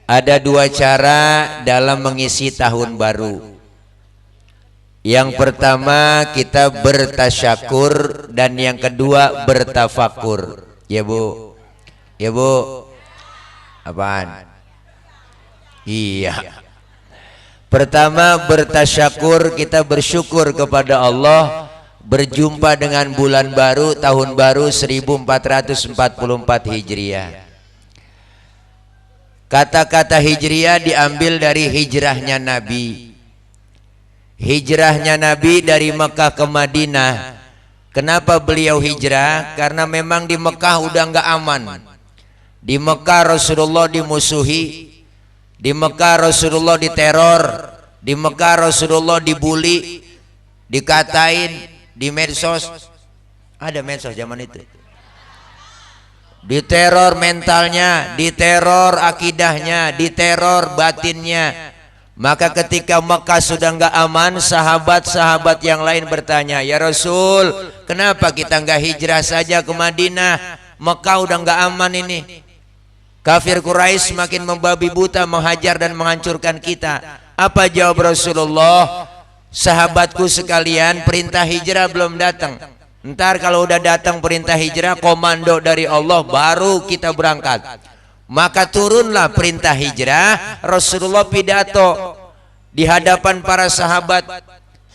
Ada dua cara dalam mengisi tahun baru. Yang pertama kita bertasyakur dan yang kedua bertafakur. Ya Bu, ya Bu, apaan? Iya. Pertama bertasyakur, kita bersyukur kepada Allah berjumpa dengan bulan baru tahun baru 1444 Hijriah. Kata-kata Hijriah diambil dari hijrahnya Nabi. Hijrahnya Nabi dari Mekah ke Madinah. Kenapa beliau hijrah? Karena memang di Mekah udah nggak aman. Di Mekah Rasulullah dimusuhi, di Mekah Rasulullah diteror, di Mekah Rasulullah dibully, dikatain di medsos. Ada medsos zaman itu. Diteror mentalnya, diteror akidahnya, diteror batinnya. Maka ketika Mekah sudah nggak aman, sahabat-sahabat yang lain bertanya, ya Rasul, kenapa kita nggak hijrah saja ke Madinah? Mekah udah nggak aman ini. Kafir Quraisy semakin membabi buta, menghajar dan menghancurkan kita. Apa jawab Rasulullah? Sahabatku sekalian, perintah hijrah belum datang. Ntar kalau udah datang perintah hijrah, komando dari Allah, baru kita berangkat. Maka turunlah perintah hijrah. Rasulullah pidato di hadapan para sahabat,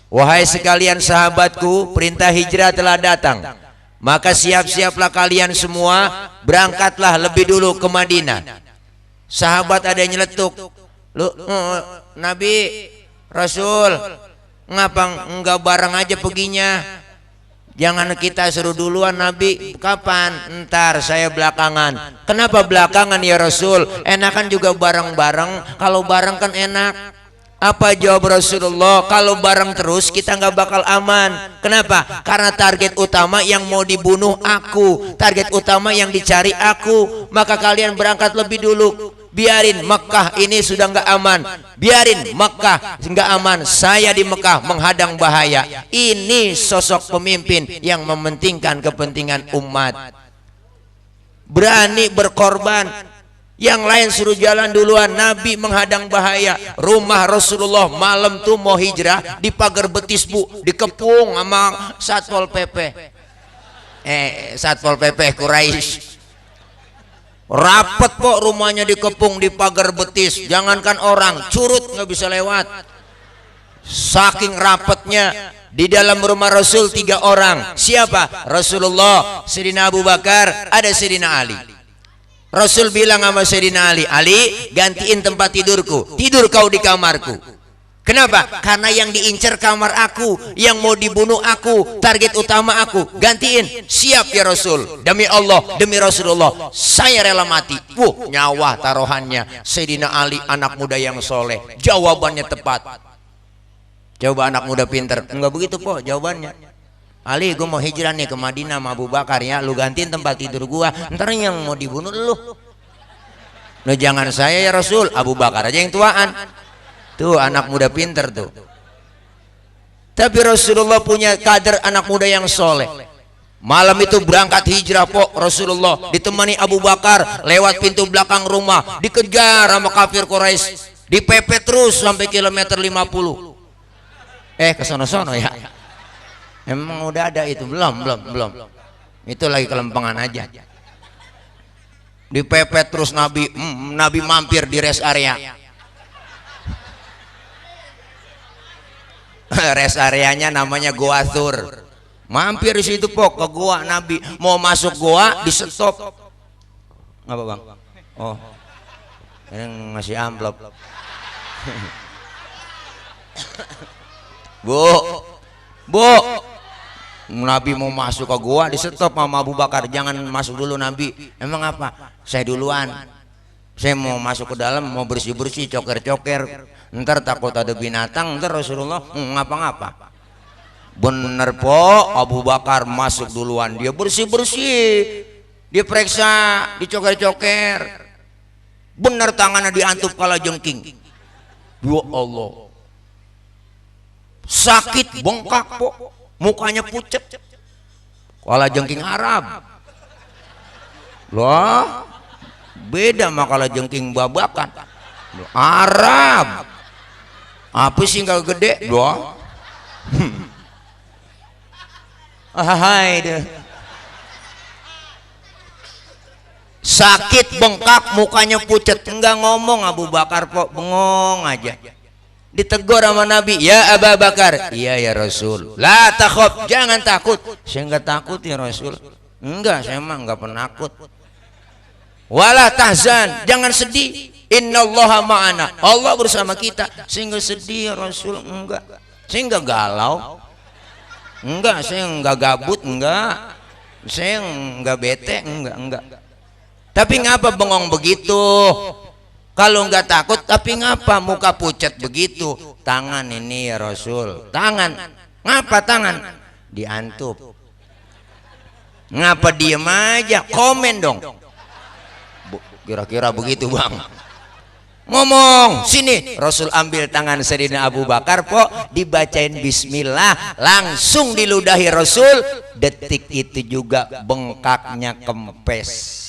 wahai sekalian sahabatku, perintah hijrah telah datang. Maka siap-siaplah kalian semua, berangkatlah lebih dulu ke Madinah. Sahabat ada yang nyeletuk, lu Nabi Rasul, ngapa enggak bareng aja perginya? Jangan kita suruh duluan Nabi. Kapan? Ntar saya belakangan. Kenapa belakangan ya Rasul? Enakan juga bareng-bareng. Kalau bareng kan enak. Apa jawab Rasulullah? Kalau bareng terus kita nggak bakal aman. Kenapa? Karena target utama yang mau dibunuh aku, target utama yang dicari aku. Maka kalian berangkat lebih dulu. Biarin Mekah ini sudah nggak aman, biarin Mekah nggak aman, saya di Mekah menghadang bahaya. Ini sosok pemimpin yang mementingkan kepentingan umat, berani berkorban. Yang lain suruh jalan duluan, Nabi menghadang bahaya. Rumah Rasulullah malam tuh mau hijrah di pagar betis Bu, dikepung sama Satpol PP. Satpol PP Quraisy. Rapet kok rumahnya dikepung di pagar betis. Jangankan orang, curut nggak bisa lewat. Saking rapetnya. Di dalam rumah Rasul 3 orang. Siapa? Rasulullah, Sayyidina Abu Bakar, ada Sayyidina Ali. Rasul bilang sama Sayyidina Ali, Ali gantiin tempat tidurku, tidur kau di kamarku. Kenapa? Karena yang diincar kamar aku, yang mau dibunuh aku, target utama aku. Gantiin. Siap ya Rasul. Demi Allah, demi Rasulullah, saya rela mati. Nyawa taruhannya. Sayyidina Ali anak muda yang soleh. Jawabannya tepat. Coba anak muda pinter. Enggak begitu po jawabannya. Ali, gue mau hijrah nih ke Madinah sama Abu Bakar ya. Lu gantiin tempat tidur gua. Ntar yang mau dibunuh lu. Lu jangan saya ya Rasul. Abu Bakar aja yang tuaan. Tuh anak muda pinter tuh. Tapi Rasulullah punya kader anak muda yang soleh. Malam itu berangkat hijrah po Rasulullah ditemani Abu Bakar lewat pintu belakang rumah, dikejar sama kafir Quraisy, dipepet terus sampai kilometer 50. Kesono-sono ya. Emang udah ada itu? Belum. Itu lagi kelempengan aja. Dipepet terus Nabi mampir di rest area. Rest areanya namanya Goa Thur. Mampir di situ pok ke gua Nabi. Mau masuk gua di stop. Ngapa bang? Oh, ini ngasih amplop. Bu, Nabi mau masuk ke gua di stop sama Abu Bakar. Jangan masuk dulu Nabi. Emang apa? Saya duluan. Saya mau masuk ke dalam, mau bersih-bersih, coker-coker. Ntar takut ada binatang, ntar Rasulullah ngapa-ngapa. Bener po, Abu Bakar masuk duluan. Dia bersih-bersih, dia periksa, dicoker-coker. Bener tangannya diantup kalajengking. Ya Allah, sakit bengkak po, mukanya pucet. Kalajengking Arab. Loh, beda sama kalajengking babakan. Arab. Apa sih nggak gede? Doa. Hai deh. Sakit bengkak mukanya pucat, enggak ngomong Abu Bakar kok bengong aja. Ditegur sama Nabi, ya Abu Bakar. Iya ya Rasul. La takhaf, jangan takut. Saya enggak takut ya Rasul. Enggak, saya mah enggak penakut. Wala tahzan, jangan sedih. Innallaha ma'ana, Allah bersama kita. Saya enggak sedih ya Rasul, enggak. Saya enggak galau. Enggak, saya enggak gabut, enggak. Saya enggak bete, enggak. Tapi ngapa bengong begitu? Kalau enggak takut, tapi ngapa muka pucat begitu? Tangan ini ya Rasul. Tangan. Ngapa tangan? Diantup. Ngapa diem aja? Komen dong. Kira-kira begitu bang. Ngomong sini. Rasul ambil tangan Sayyidina Abu Bakar po, dibacain bismillah, langsung diludahi Rasul. Detik itu juga bengkaknya kempes.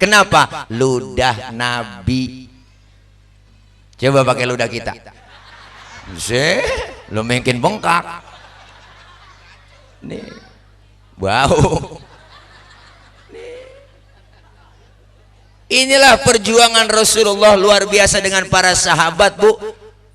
Kenapa? Ludah Nabi. Coba pakai ludah kita. Lu mungkin bengkak. Nih. Bau. Inilah perjuangan Rasulullah luar biasa dengan para sahabat, Bu.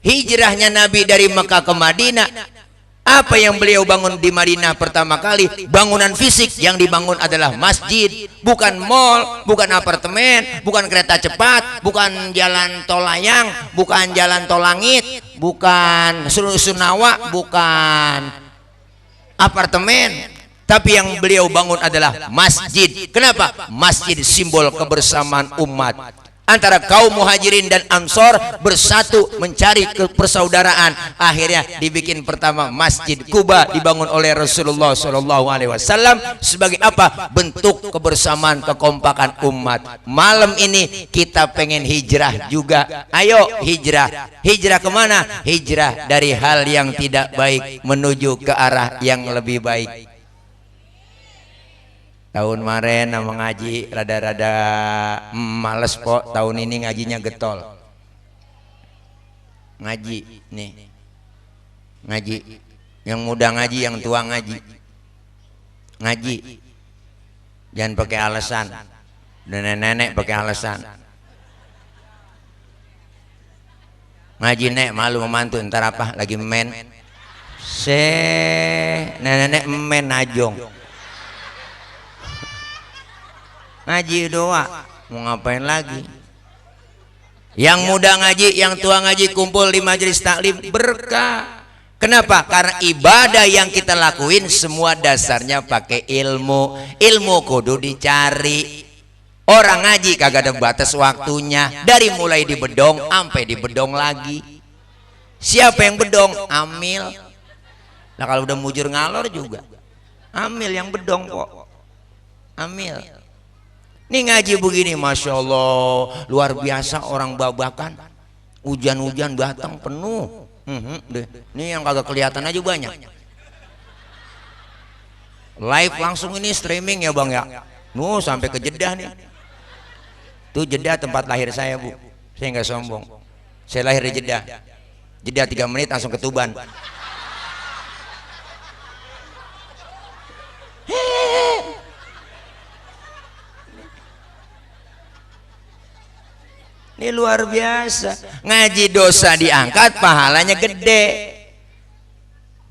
Hijrahnya Nabi dari Mekah ke Madinah. Apa yang beliau bangun di Madinah pertama kali? Bangunan fisik. Yang dibangun adalah masjid, bukan mall, bukan apartemen, bukan kereta cepat, bukan jalan tol layang, bukan jalan tol langit, bukan Sunawa, bukan apartemen. Tapi yang beliau bangun adalah masjid. Kenapa? Masjid simbol kebersamaan umat. Antara kaum muhajirin dan ansor bersatu mencari persaudaraan. Akhirnya dibikin pertama Masjid Kuba, dibangun oleh Rasulullah SAW. Sebagai apa? Bentuk kebersamaan, kekompakan umat. Malam ini kita pengen hijrah juga. Ayo hijrah. Hijrah kemana? Hijrah dari hal yang tidak baik menuju ke arah yang lebih baik. Tahun kemarin nama ngaji rada-rada males kok. Tahun ini ngajinya getol. Ngaji nih. Ngaji. Yang muda ngaji, yang tua ngaji. Ngaji. Jangan pakai alasan. Nenek-nenek pakai alasan. Ngaji nek malu memantu ntar apa lagi men. Nenek-nenek men najong. Ngaji doa, mau ngapain lagi? Yang muda ngaji, yang tua ngaji, kumpul di majelis taklim berkah. Kenapa? Karena ibadah yang kita lakuin semua dasarnya pakai ilmu. Ilmu kudu dicari. Orang ngaji kagak ada batas waktunya. Dari mulai di bedong sampai di bedong lagi. Siapa yang bedong? Amil. Nah kalau udah mujur ngalor juga amil yang bedong kok. Amil. Ini ngaji begini, Masya Allah, luar biasa orang babakan. Hujan-hujan datang penuh. Ini yang kagak kelihatan aja banyak. Live langsung ini streaming ya bang ya. Sampai ke Jeddah nih. Itu Jeddah tempat lahir saya Bu. Saya nggak sombong. Saya lahir di Jeddah. Jeddah 3 menit langsung ke Tuban. Ini luar biasa. Ngaji dosa diangkat, pahalanya gede.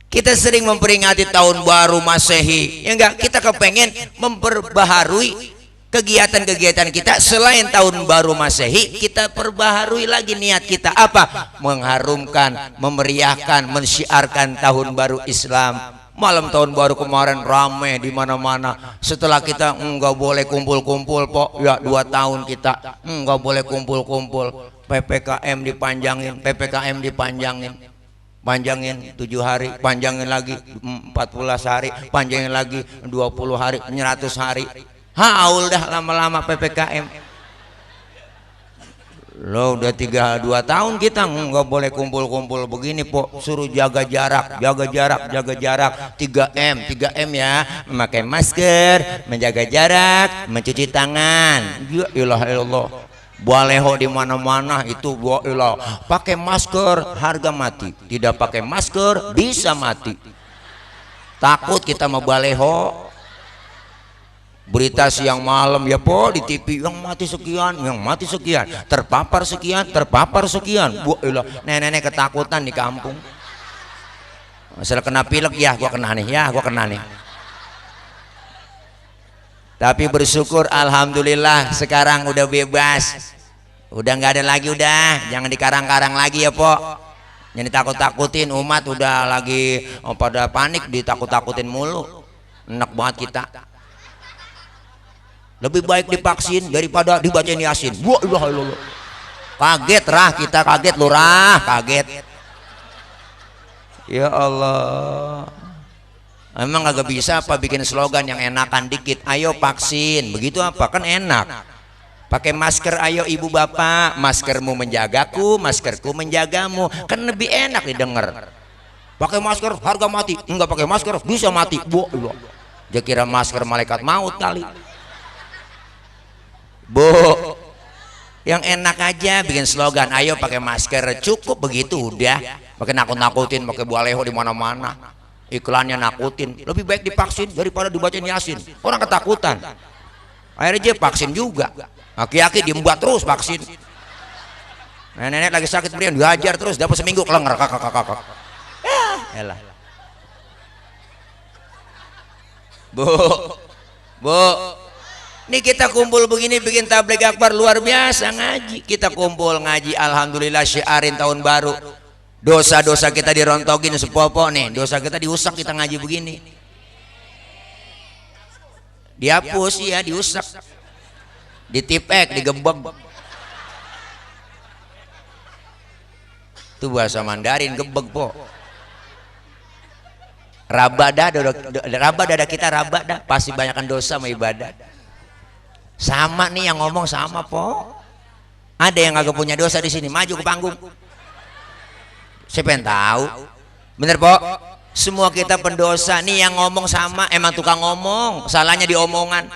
Kita sering memperingati tahun baru Masehi, ya enggak? Kita kepengen memperbaharui kegiatan-kegiatan kita. Selain tahun baru Masehi, kita perbaharui lagi niat kita apa? Mengharumkan, memeriahkan, mensyiarkan tahun baru Islam. Malam tahun baru kemarin rame di mana-mana. Setelah kita enggak boleh kumpul-kumpul pok, ya 2 tahun kita enggak boleh kumpul-kumpul. PPKM dipanjangin, PPKM dipanjangin. Panjangin 7 hari, panjangin lagi 14 hari, panjangin lagi 20 hari, 100 hari. Haul dah lama-lama PPKM. Lo udah 2 tahun kita nggak boleh kumpul-kumpul begini po, suruh jaga jarak, jaga jarak, jaga jarak. 3M ya, memakai masker, menjaga jarak, mencuci tangan. Ya ilah ilallah. Baleho di mana-mana itu pakai masker harga mati, tidak pakai masker bisa mati. Takut kita mau baleho. Berita siang malam ya po di TV yang mati sekian, yang mati sekian, terpapar sekian, terpapar sekian. Nenek-nenek ketakutan di kampung. Masalah kena pilek ya, gua kena nih, ya gua kena nih. Tapi bersyukur alhamdulillah sekarang udah bebas. Udah nggak ada lagi, udah jangan dikarang-karang lagi ya po. Jangan ditakut-takutin, umat udah lagi pada panik ditakut-takutin mulu. Enak banget kita. Lebih baik divaksin daripada dibacain Yasin. Wah, kaget rah kita, kaget lurah, kaget. Ya Allah. Emang agak bisa apa bikin slogan yang enakan dikit? Ayo vaksin, begitu apa kan enak. Pakai masker, ayo ibu bapak, maskermu menjagaku, maskerku menjagamu, kan lebih enak didengar. Pakai masker harga mati, enggak pakai masker bisa mati. Dia kira masker malaikat maut kali. Bu, yang enak aja bikin slogan, ayo pakai masker, cukup begitu udah. Pakai nakut-nakutin, pakai baleho di mana-mana. Iklannya nakutin, lebih baik divaksin daripada dibacain Yasin. Orang ketakutan. Akhirnya dia vaksin juga. Aki-aki diembat terus vaksin. Nenek lagi sakit berian dihajar terus, dapat seminggu kelenger kakak. Elah. Bu, ini kita kumpul begini bikin tabligh akbar luar biasa ngaji. Kita kumpul ngaji, alhamdulillah syiarin tahun baru. Dosa-dosa kita dirontogin sepopo nih, dosa kita diusak kita ngaji begini. Dihapus ya, diusak. Ditipek, digebek. Itu bahasa Mandarin, gebek po. Rabada kita rabada, pasti banyakkan dosa sama ibadah. Sama nih yang ngomong sama po. Ada yang agak punya dosa di sini, maju ke panggung. Siapa yang tahu? Bener po? Semua kita pendosa nih, yang ngomong sama, emang tukang ngomong, salahnya di omongan.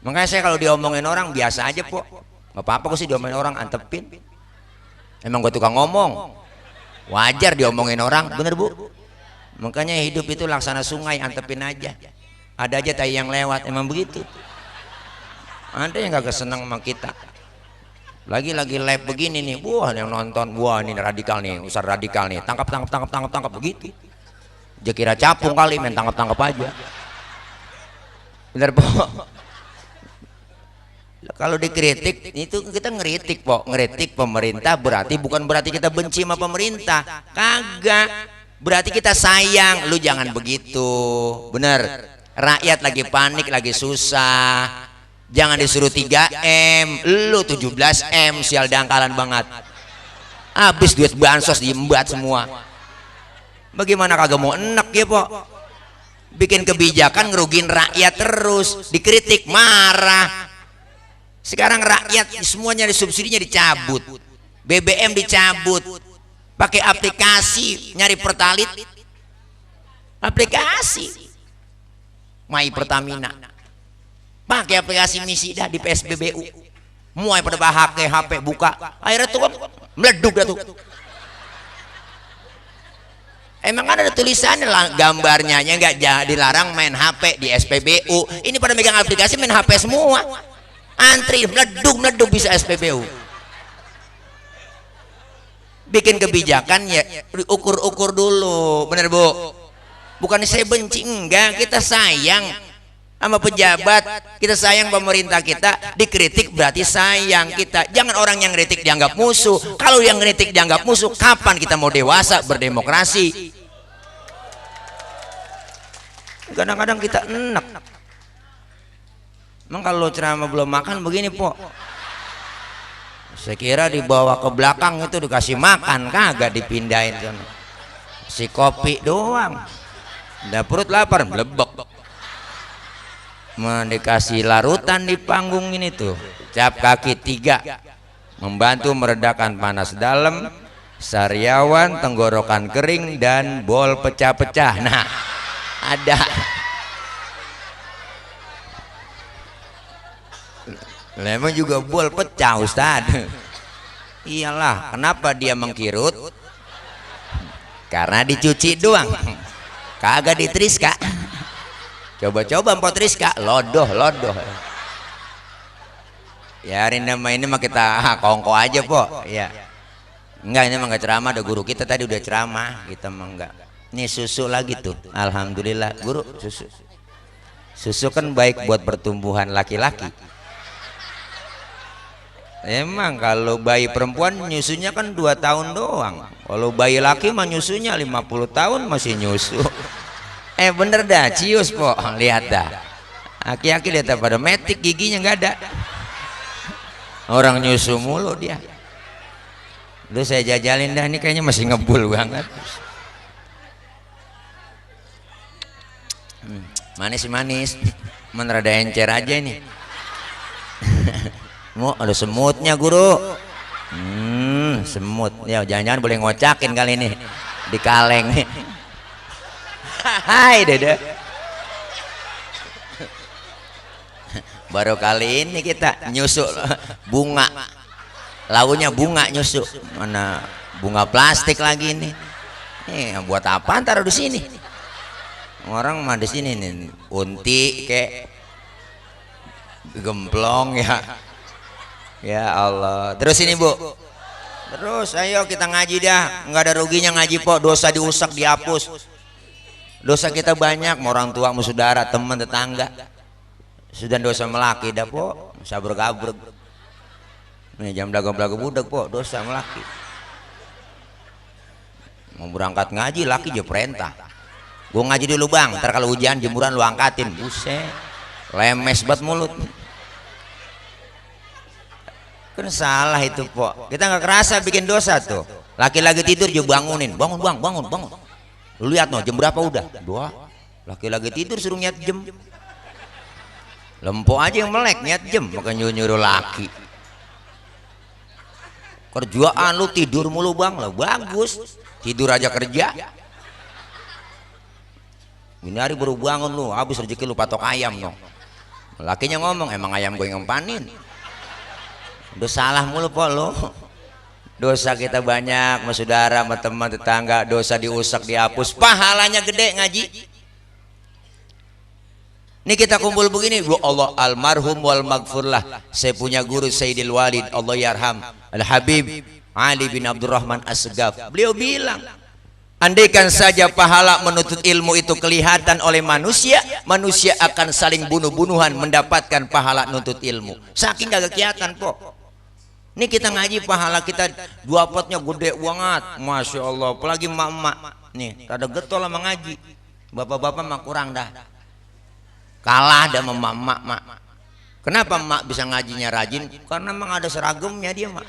Makanya saya kalau diomongin orang biasa aja po, nggak apa-apa kok sih diomongin orang, antepin. Emang gue tukang ngomong, wajar diomongin orang, bener bu? Makanya hidup itu laksana sungai, antepin aja. Ada aja tai yang lewat, emang begitu. Ada yang gak kesenang sama kita. Lagi live begini nih, wah yang nonton, wah ini radikal nih, Ustaz radikal nih, tangkap begitu. Dia kira capung kali, main tangkap aja. Bener po? Kalau dikritik itu kita ngeritik po, ngeritik pemerintah bukan berarti kita benci sama pemerintah, kagak. Berarti kita sayang, lu jangan begitu, bener. Rakyat lagi panik, lagi susah. Jangan disuruh 3M, lu 17M, sial dangkalan banget. Habis duit bansos diembat semua. Bagaimana kagak mau enak ya po? Bikin kebijakan ngerugin rakyat terus, dikritik marah. Sekarang rakyat semuanya subsidinya dicabut, BBM dicabut, pakai aplikasi nyari pertalit, aplikasi My Pertamina, pakai aplikasi misi dah di PSBBU, mulai pada pakai HP buka, akhirnya tuh kan meleduk dah tuh. Emang ada tulisannya lah, gambarnya nggak dilarang main HP di SPBU. Ini pada megang aplikasi main HP semua, antri meleduk bisa SPBU. Bikin kebijakan ya ukur dulu, bener bu? Bukan saya benci, enggak, kita sayang sama pejabat, kita sayang pemerintah kita, dikritik berarti sayang kita. Jangan orang yang kritik dianggap musuh. Kalau yang kritik dianggap musuh, kapan kita mau dewasa berdemokrasi? Kadang-kadang kita enak. Emang kalau ceramah belum makan begini po, saya kira dibawa ke belakang itu dikasih makan, kagak dipindahin sana. Si kopi doang, udah perut lapar melebek. Dikasih larutan di panggung ini tuh, cap kaki 3, membantu meredakan panas dalam, sariawan, tenggorokan kering, dan bol pecah-pecah. Nah ada Lemon juga bol pecah Ustad. Iyalah, kenapa dia mengkirut? Karena dicuci doang, kagak ditriska. Coba-coba empot triska, lodoh. Ya nama ini mah kita kongko aja po. Ya, enggak, ini mah enggak ceramah, ada guru kita tadi udah ceramah, kita mah enggak. Ini susu lagi tuh, alhamdulillah guru susu. Susu kan baik buat pertumbuhan laki-laki. Emang kalau bayi perempuan nyusunya kan 2 tahun doang. Kalau bayi laki mah nyusunya 50 tahun masih nyusu. Bener dah, cius po, lihat dah. Aki-aki lihat pada metik giginya nggak ada. Orang nyusu mulu dia. Lu saya jajalin dah, ini kayaknya masih ngebul banget. Manis, menerada encer aja ini. Mau ada semutnya guru. Semut ya, jangan-jangan boleh ngocakin kali ini di kaleng. Hai dede, baru kali ini kita nyusu bunga, launya bunga nyusu, mana bunga plastik lagi ini. Buat apa taruh di sini? Orang mah di sini nih, unti kayak gemplong ya. Ya Allah, terus ini Bu, terus ayo kita ngaji dah, nggak ada ruginya ngaji po, dosa diusak dihapus, dosa kita banyak, orang tua, saudara, teman, tetangga, sudah dosa melaki dah po, sabar gabrek, nih jam belaga budak po, dosa melaki, mau berangkat ngaji laki aja perintah, gue ngaji dulu bang, ntar kalau hujan jemuran lu angkatin, buset, lemes banget mulut. Kan salah itu po, kita nggak kerasa bikin dosa tuh. Laki-laki tidur juga bangunin, bangun bang, bangun. Lu lihat no, jam berapa udah? 2. Laki-laki tidur suruh niat jam, lempo aja yang melek niat jam, makanya nyuruh laki. Kerjaan lu tidur mulu bang, lah bagus, tidur aja kerja. Ini hari baru bangun lu, habis rezeki lu patok ayam no. Lakinya ngomong, emang ayam gue yang ngempanin. Udah salah mulu po lo, dosa kita banyak, sama saudara, sama teman, tetangga, dosa diusak dihapus, pahalanya gede ngaji. Ini kita kumpul begini, Bu Allah almarhum wal maghfurlah, saya punya guru Sayyidil Walid Allah yarham Al Habib Ali bin Abdurrahman As-Segaf, beliau bilang, andaikan saja pahala menuntut ilmu itu kelihatan oleh manusia, manusia akan saling bunuh-bunuhan mendapatkan pahala nuntut ilmu, saking gak kelihatan po. Ini kita ngaji pahala kita 2 potnya gede banget, masya Allah. Apalagi emak-emak nih, ada getol sama ngaji. Bapak-bapak mah kurang dah, kalah dah sama emak-emak. Kenapa emak bisa ngajinya rajin? Karena emang ada seragamnya dia mak.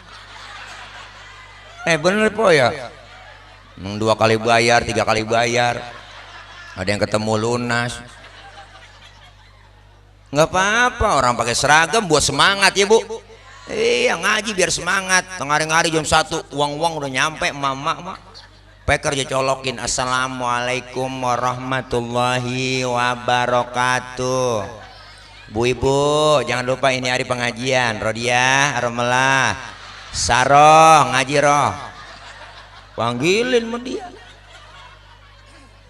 Bener po ya. 2 kali bayar, 3 kali bayar. Ada yang ketemu lunas. Nggak apa-apa, orang pakai seragam buat semangat ya Bu. Iya ngaji biar semangat. Tengah-hari jam 1 uang udah nyampe, mama peker aja colokin, assalamualaikum warahmatullahi wabarakatuh. Bu ibu jangan lupa ini hari pengajian, Rodiah, Romelah, Saroh ngaji roh, panggilin sama dia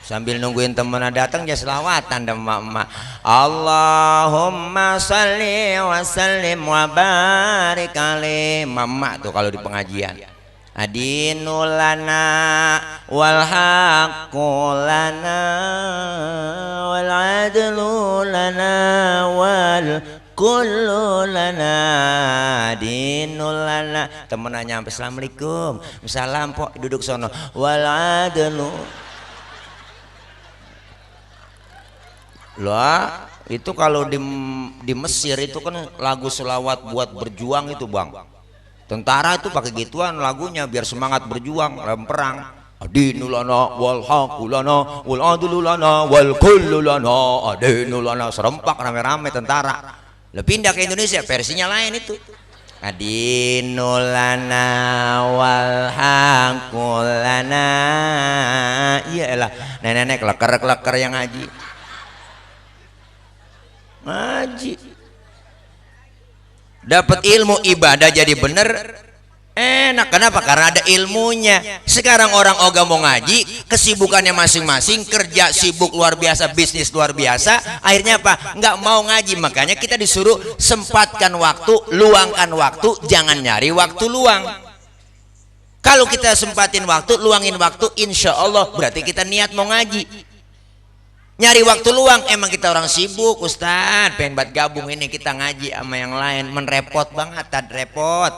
sambil nungguin temennya datang, ya selawatan dan emak-emak, Allahumma salli wa sallim wa barik alaihi. Emak tuh kalau di pengajian, adinulana wal haqqulana wal adlulana wal kullulana dinulana. Temennya sampai assalamualaikum, salam pok, duduk sono, wal adlu. Lah itu kalau di Mesir itu kan lagu selawat buat berjuang itu bang, tentara itu pakai gituan lagunya biar semangat berjuang dalam perang. Adinulana wal haqqulana wal adlulana wal kullulana adinulana, serempak rame-rame tentara. Lah pindah ke Indonesia versinya lain itu, adinulana wal haqqulana. Iyalah nenek-nenek leker-leker yang ngaji dapat ilmu ibadah jadi bener enak. Kenapa? Karena ada ilmunya. Sekarang orang ogah mau ngaji, kesibukannya masing-masing, kerja sibuk luar biasa, bisnis luar biasa, akhirnya apa? Nggak mau ngaji. Makanya kita disuruh sempatkan waktu, luangkan waktu, jangan nyari waktu luang. Kalau kita sempatin waktu, luangin waktu, insya Allah berarti kita niat mau ngaji. Nyari waktu luang, emang kita orang sibuk Ustadz, pengen buat gabung ini kita ngaji sama yang lain, menrepot banget, tad repot.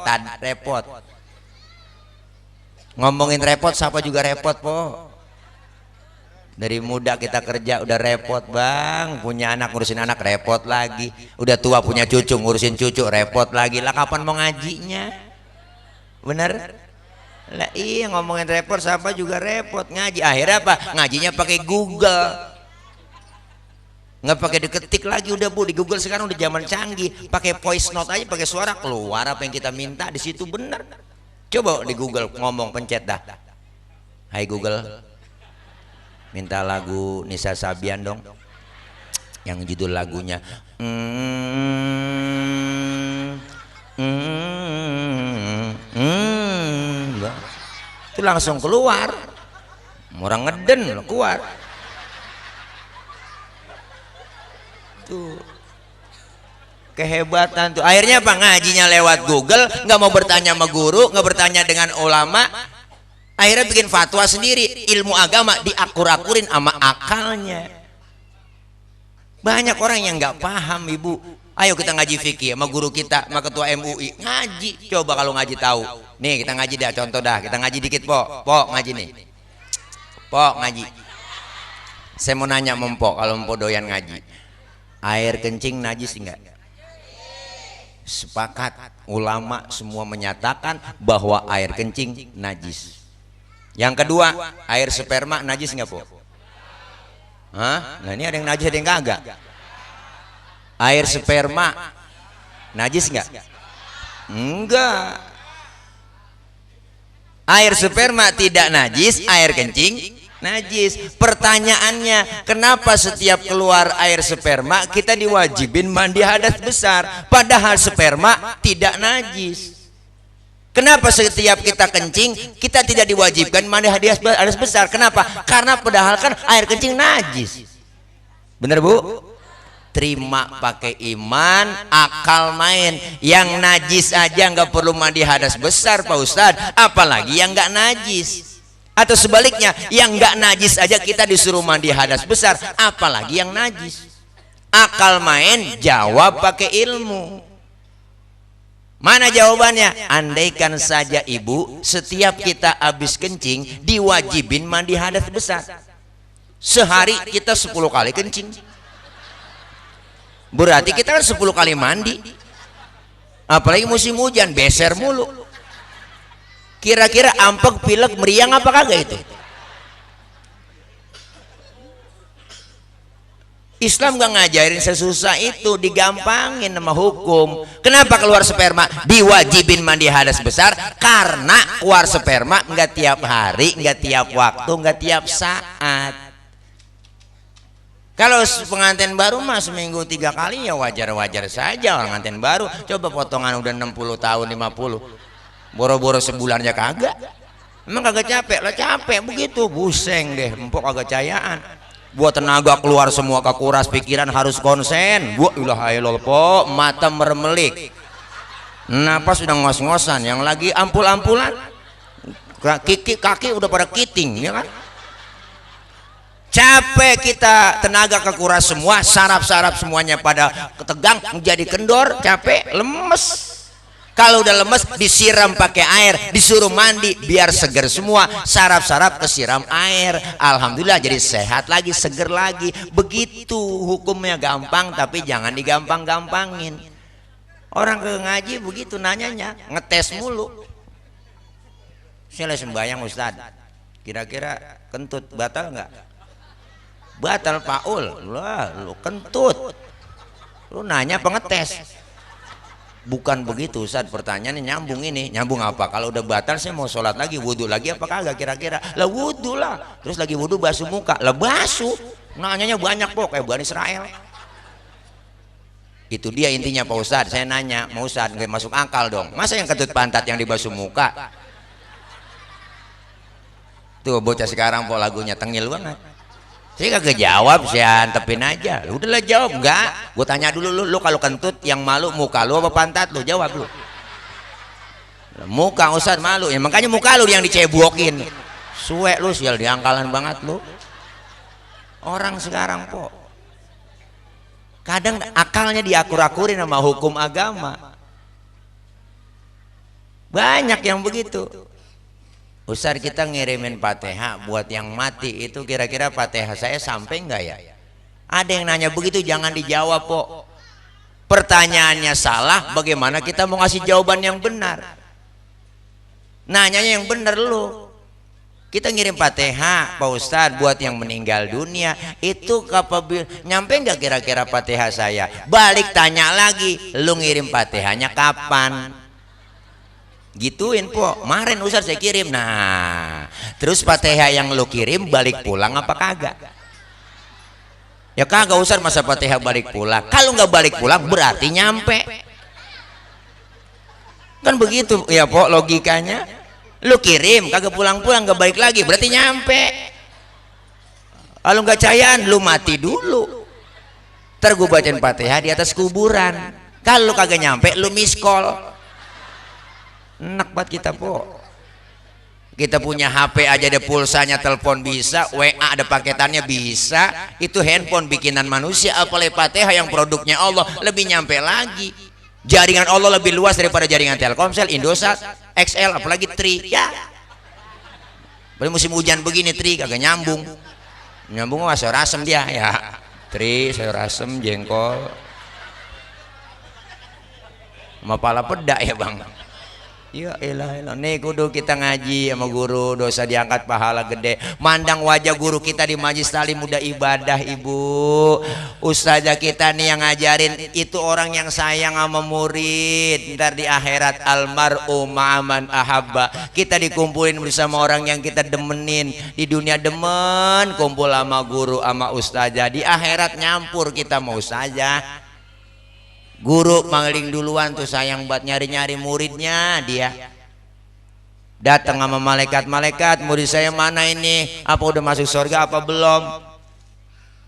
Ngomongin repot, siapa juga repot po. Dari muda kita kerja udah repot bang, punya anak ngurusin anak repot lagi, udah tua punya cucu ngurusin cucu repot lagi. Lah kapan mau ngajinya? Bener? Lah iya, ngomongin repot, siapa juga repot ngaji. Akhirnya apa? Ngajinya pakai Google. Nggak pakai diketik lagi, udah bu, di Google sekarang udah zaman canggih, pakai voice note aja, pakai suara, keluar apa yang kita minta di situ bener. Coba di Google ngomong, pencet dah, hai Google, minta lagu Nisa Sabian dong, yang judul lagunya itu langsung keluar, orang ngeden keluar. Tuh kehebatan tuh. Akhirnya apa? Ngajinya lewat Google, nggak mau bertanya sama guru, nggak bertanya dengan ulama, akhirnya bikin fatwa sendiri. Ilmu agama diakur-akurin sama akalnya. Banyak orang yang nggak paham ibu. Ayo kita ngaji fikih sama guru kita, sama ketua MUI ngaji. Coba kalau ngaji tahu nih, kita ngaji dah, contoh dah, kita ngaji dikit po ngaji nih po ngaji. Saya mau nanya mempok, kalau mempok doyan ngaji, air kencing najis enggak? Sepakat ulama semua menyatakan bahwa air kencing najis. Yang kedua, air sperma najis enggak po? Hah? Nah ini ada yang najis, ada yang kagak. Air sperma najis enggak? Enggak. Air sperma tidak najis, air kencing najis. Pertanyaannya, kenapa setiap keluar air sperma kita diwajibin mandi hadas besar, padahal sperma tidak najis? Kenapa setiap kita kencing kita tidak diwajibkan mandi hadas besar? Kenapa? Karena padahal kan air kencing najis. Bener bu? Terima pakai iman, akal main. Yang najis aja nggak perlu mandi hadas besar Pak Ustadz, apalagi yang nggak najis. Atau sebaliknya, yang nggak najis aja kita disuruh mandi hadas besar, apalagi yang najis. Akal main, jawab pakai ilmu. Mana jawabannya? Andaikan saja ibu, setiap kita habis kencing diwajibin mandi hadas besar. Sehari kita 10 kali kencing, berarti kita kan 10 kali mandi. Apalagi musim hujan, beser mulu. Kira-kira ampek, pilek, meriang apa kagak itu? Islam gak ngajarin sesusah itu, digampangin sama hukum. Kenapa keluar sperma diwajibin mandi hadas besar? Karena keluar sperma nggak tiap hari, nggak tiap waktu, nggak tiap saat. Kalau pengantin baru mah seminggu 3 kali ya wajar-wajar saja orang pengantin baru. Coba potongan udah 60 tahun 50, boro-boro sebulannya kagak. Emang kagak capek? Lah capek begitu, buseng deh, empuk kagak cayaan. Buat tenaga keluar semua, kekuras pikiran harus konsen. Buat ilaha illallah po, mata meremelik, napas sudah ngos-ngosan, yang lagi ampul-ampulan, kaki udah pada kiting, ya kan? Capek kita, tenaga kekuras semua, saraf-saraf semuanya pada ketegang, menjadi kendor, capek, lemes. Kalau udah lemes disiram pakai air, disuruh mandi biar seger semua, saraf-saraf kesiram air, alhamdulillah jadi sehat lagi, seger lagi. Begitu hukumnya, gampang, tapi jangan digampang-gampangin. Orang ke ngaji begitu nanyanya, ngetes mulu. Saya sembahyang Ustad, kira-kira kentut batal nggak? Batal Paul. Lah lu kentut, lu nanya pengetes. Bukan begitu Ustaz, pertanyaannya nyambung ini. Nyambung apa? Kalau udah batal saya mau sholat lagi, wudhu lagi apa kagak kira-kira? Lah wudhu lah. Terus lagi wudhu basuh muka. Lah basuh. Nanyanya banyak kok, kayak Bani Israel. Itu dia intinya Pak Ustadz. Saya nanya, Pak Ustadz nggak masuk akal dong. Masa yang ketut pantat yang dibasuh muka? Tuh bocah sekarang Pak lagunya tengil banget. Saya kagak jawab, saya antepin aja. Udahlah jawab, enggak. Gue tanya dulu lu kalau kentut yang malu muka lu apa pantat lu? Jawab lu. Muka Ustadz malu, ya makanya muka lu yang dicebokin. Suwe lu sial diangkalan banget lu. Orang sekarang kok kadang akalnya diakur-akurin sama hukum agama. Banyak yang begitu. Ustadz kita ngirimin Fatihah buat yang mati itu kira-kira Fatihah saya sampai enggak ya? Ada yang nanya begitu, jangan dijawab kok. Pertanyaannya salah, bagaimana kita mau ngasih jawaban yang benar? Nanyanya yang benar lu. Kita ngirim Fatihah Pak Ustadz buat yang meninggal dunia, itu kapan nyampe nggak kira-kira Fatihah saya? Balik tanya lagi, lu ngirim Fatihahnya kapan? Gituin po, kemarin Ustadz saya kirim. Nah terus Fatihah yang lu kirim balik pulang apa kagak? Ya kagak Ustadz, masa Fatihah balik pulang? Kalau nggak balik pulang berarti nyampe. Kan begitu ya po logikanya. Lu kirim kagak pulang-pulang nggak balik lagi berarti nyampe. Kalau nggak cayaan lu mati dulu, ntar gue bacain Fatihah di atas kuburan. Kalau kagak nyampe lu miss call. Enak banget kita po. Kita punya HP aja ada pulsanya, telepon bisa, WA ada paketannya bisa. Itu handphone bikinan manusia, apalagi Fatihah yang produknya Allah lebih nyampe lagi. Jaringan Allah lebih luas daripada jaringan Telkomsel, Indosat, XL, apalagi Tri. Ya. Pada musim hujan begini Tri kagak nyambung. Nyambung mah sayur asem dia ya. Tri, sayur asem, jengkol. Sama pala peda ya bang. Ya elah, nih kudu kita ngaji sama guru, dosa diangkat pahala gede. Mandang wajah guru kita di majlis talim udah ibadah ibu. Ustazah kita nih yang ngajarin itu orang yang sayang sama murid. Ntar di akhirat almar'u ma'aman ahabba. Kita dikumpulin bersama orang yang kita demenin. Di dunia demen kumpul sama guru sama ustazah. Di akhirat nyampur kita mau ustazah. Guru mangling duluan tuh sayang buat nyari-nyari muridnya, dia datang sama malaikat, murid saya mana ini, apa udah masuk surga apa belum?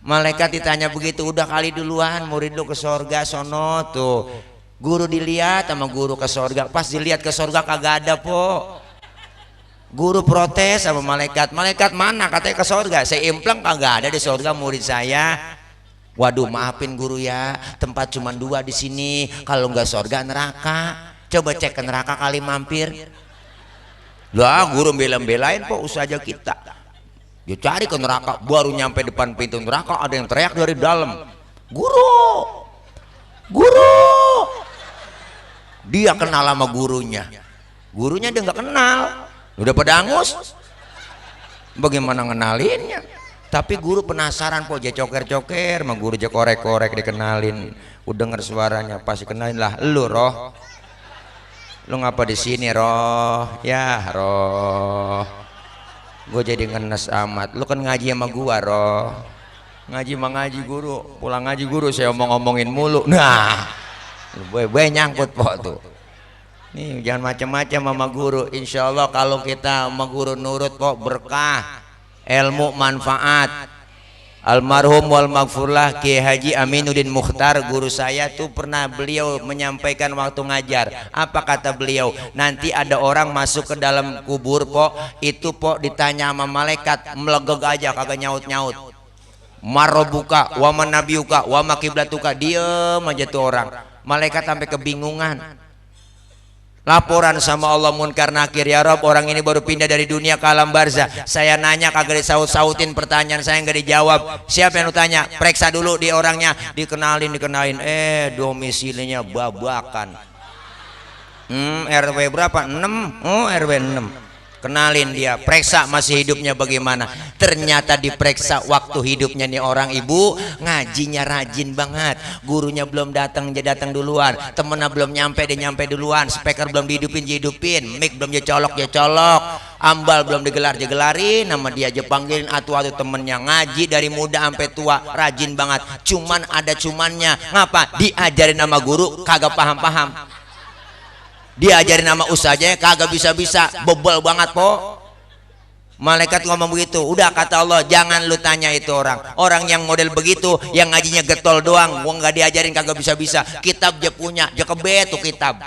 Malaikat ditanya begitu, udah kali duluan murid lu ke surga sono tuh. Guru dilihat sama guru ke surga, pas dilihat ke surga kagak ada po. Guru protes sama malaikat mana katanya ke surga, saya impleng kagak ada di surga murid saya. Waduh maafin guru ya, tempat cuma 2 di sini. Kalau nggak surga neraka. Coba cek ke neraka kali mampir. Lah guru bela-belain kok usaha kita. Dia cari ke neraka, baru nyampe depan pintu neraka ada yang teriak dari dalam. Guru, guru. Dia kenal sama gurunya. Gurunya dia nggak kenal. Udah pada angus. Bagaimana ngenalinnya? Tapi guru penasaran po, dia coker-coker, sama guru dia korek-korek dikenalin. Udah denger suaranya pasti kenalin lah, lu Roh. Lu ngapa di sini Roh? Ya Roh. Gue jadi ngenes amat. Lu kan ngaji sama gua Roh. Ngaji mah ngaji guru, pulang ngaji guru saya omong-omongin mulu. Nah, gue nyangkut po tuh. Nih jangan macam-macam sama guru. Insya Allah kalau kita sama guru nurut po berkah. Ilmu manfaat. Almarhum wal maghfurlah Kiai Haji Aminuddin Mukhtar guru saya tuh pernah beliau menyampaikan waktu ngajar. Apa kata beliau? Nanti ada orang masuk ke dalam kubur po, itu po ditanya sama malaikat melegeg aja kagak nyaut-nyaut. Marobuka wa manabiuka wa makiblatuka, diem aja tuh orang. Malaikat sampai kebingungan. Laporan sama Allah munkar nakir, ya Rob orang ini baru pindah dari dunia ke alam barzah. Saya nanya kagak disaut-sautin, pertanyaan saya nggak dijawab. Siapa yang lu tanya? Periksa dulu di orangnya. Dikenalin domisilinya babakan. RW berapa? 6. Oh RW 6. Kenalin dia, periksa masih hidupnya bagaimana. Ternyata diperiksa waktu hidupnya nih orang ibu ngajinya rajin banget. Gurunya belum datang, dia datang duluan. Temennya belum nyampe, dia nyampe duluan. Speaker belum dihidupin, mic belum dia colok. Ambal belum digelarin, nama dia aja panggilin atu-atu temennya. Ngaji dari muda sampai tua, rajin banget. Cuman ada cumannya. Ngapa? Diajarin sama guru kagak paham-paham. Diajarin nama usahanya kagak bisa-bisa, bebel banget po. Malaikat ngomong begitu. Udah kata Allah, jangan lu tanya itu orang yang model begitu, yang ngajinya getol doang, gua nggak diajarin kagak bisa-bisa. Kitab dia punya, dia kebet tuh kitab,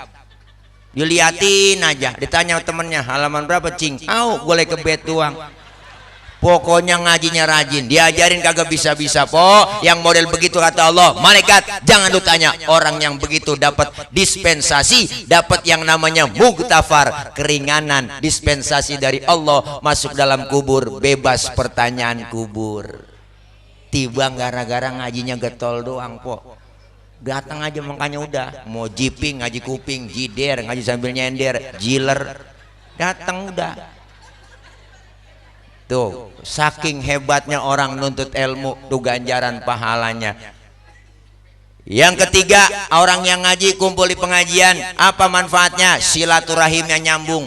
diliatin aja. Ditanya temennya halaman berapa, cing, boleh kebet doang. Pokoknya ngajinya rajin, diajarin kagak bisa-bisa po. Yang model begitu kata Allah, malaikat jangan lu tanya. Orang yang begitu dapat dispensasi, dapat yang namanya mugtafar, keringanan, dispensasi dari Allah, masuk dalam kubur, bebas pertanyaan kubur. Tiba gara-gara ngajinya getol doang po. Datang aja makanya udah mau jiping, ngaji kuping, jider, ngaji sambil nyender, jiler, datang udah. Tuh, saking hebatnya orang nuntut ilmu, tuh ganjaran pahalanya. Yang ketiga, orang yang ngaji kumpul di pengajian, apa manfaatnya? Silaturahimnya nyambung.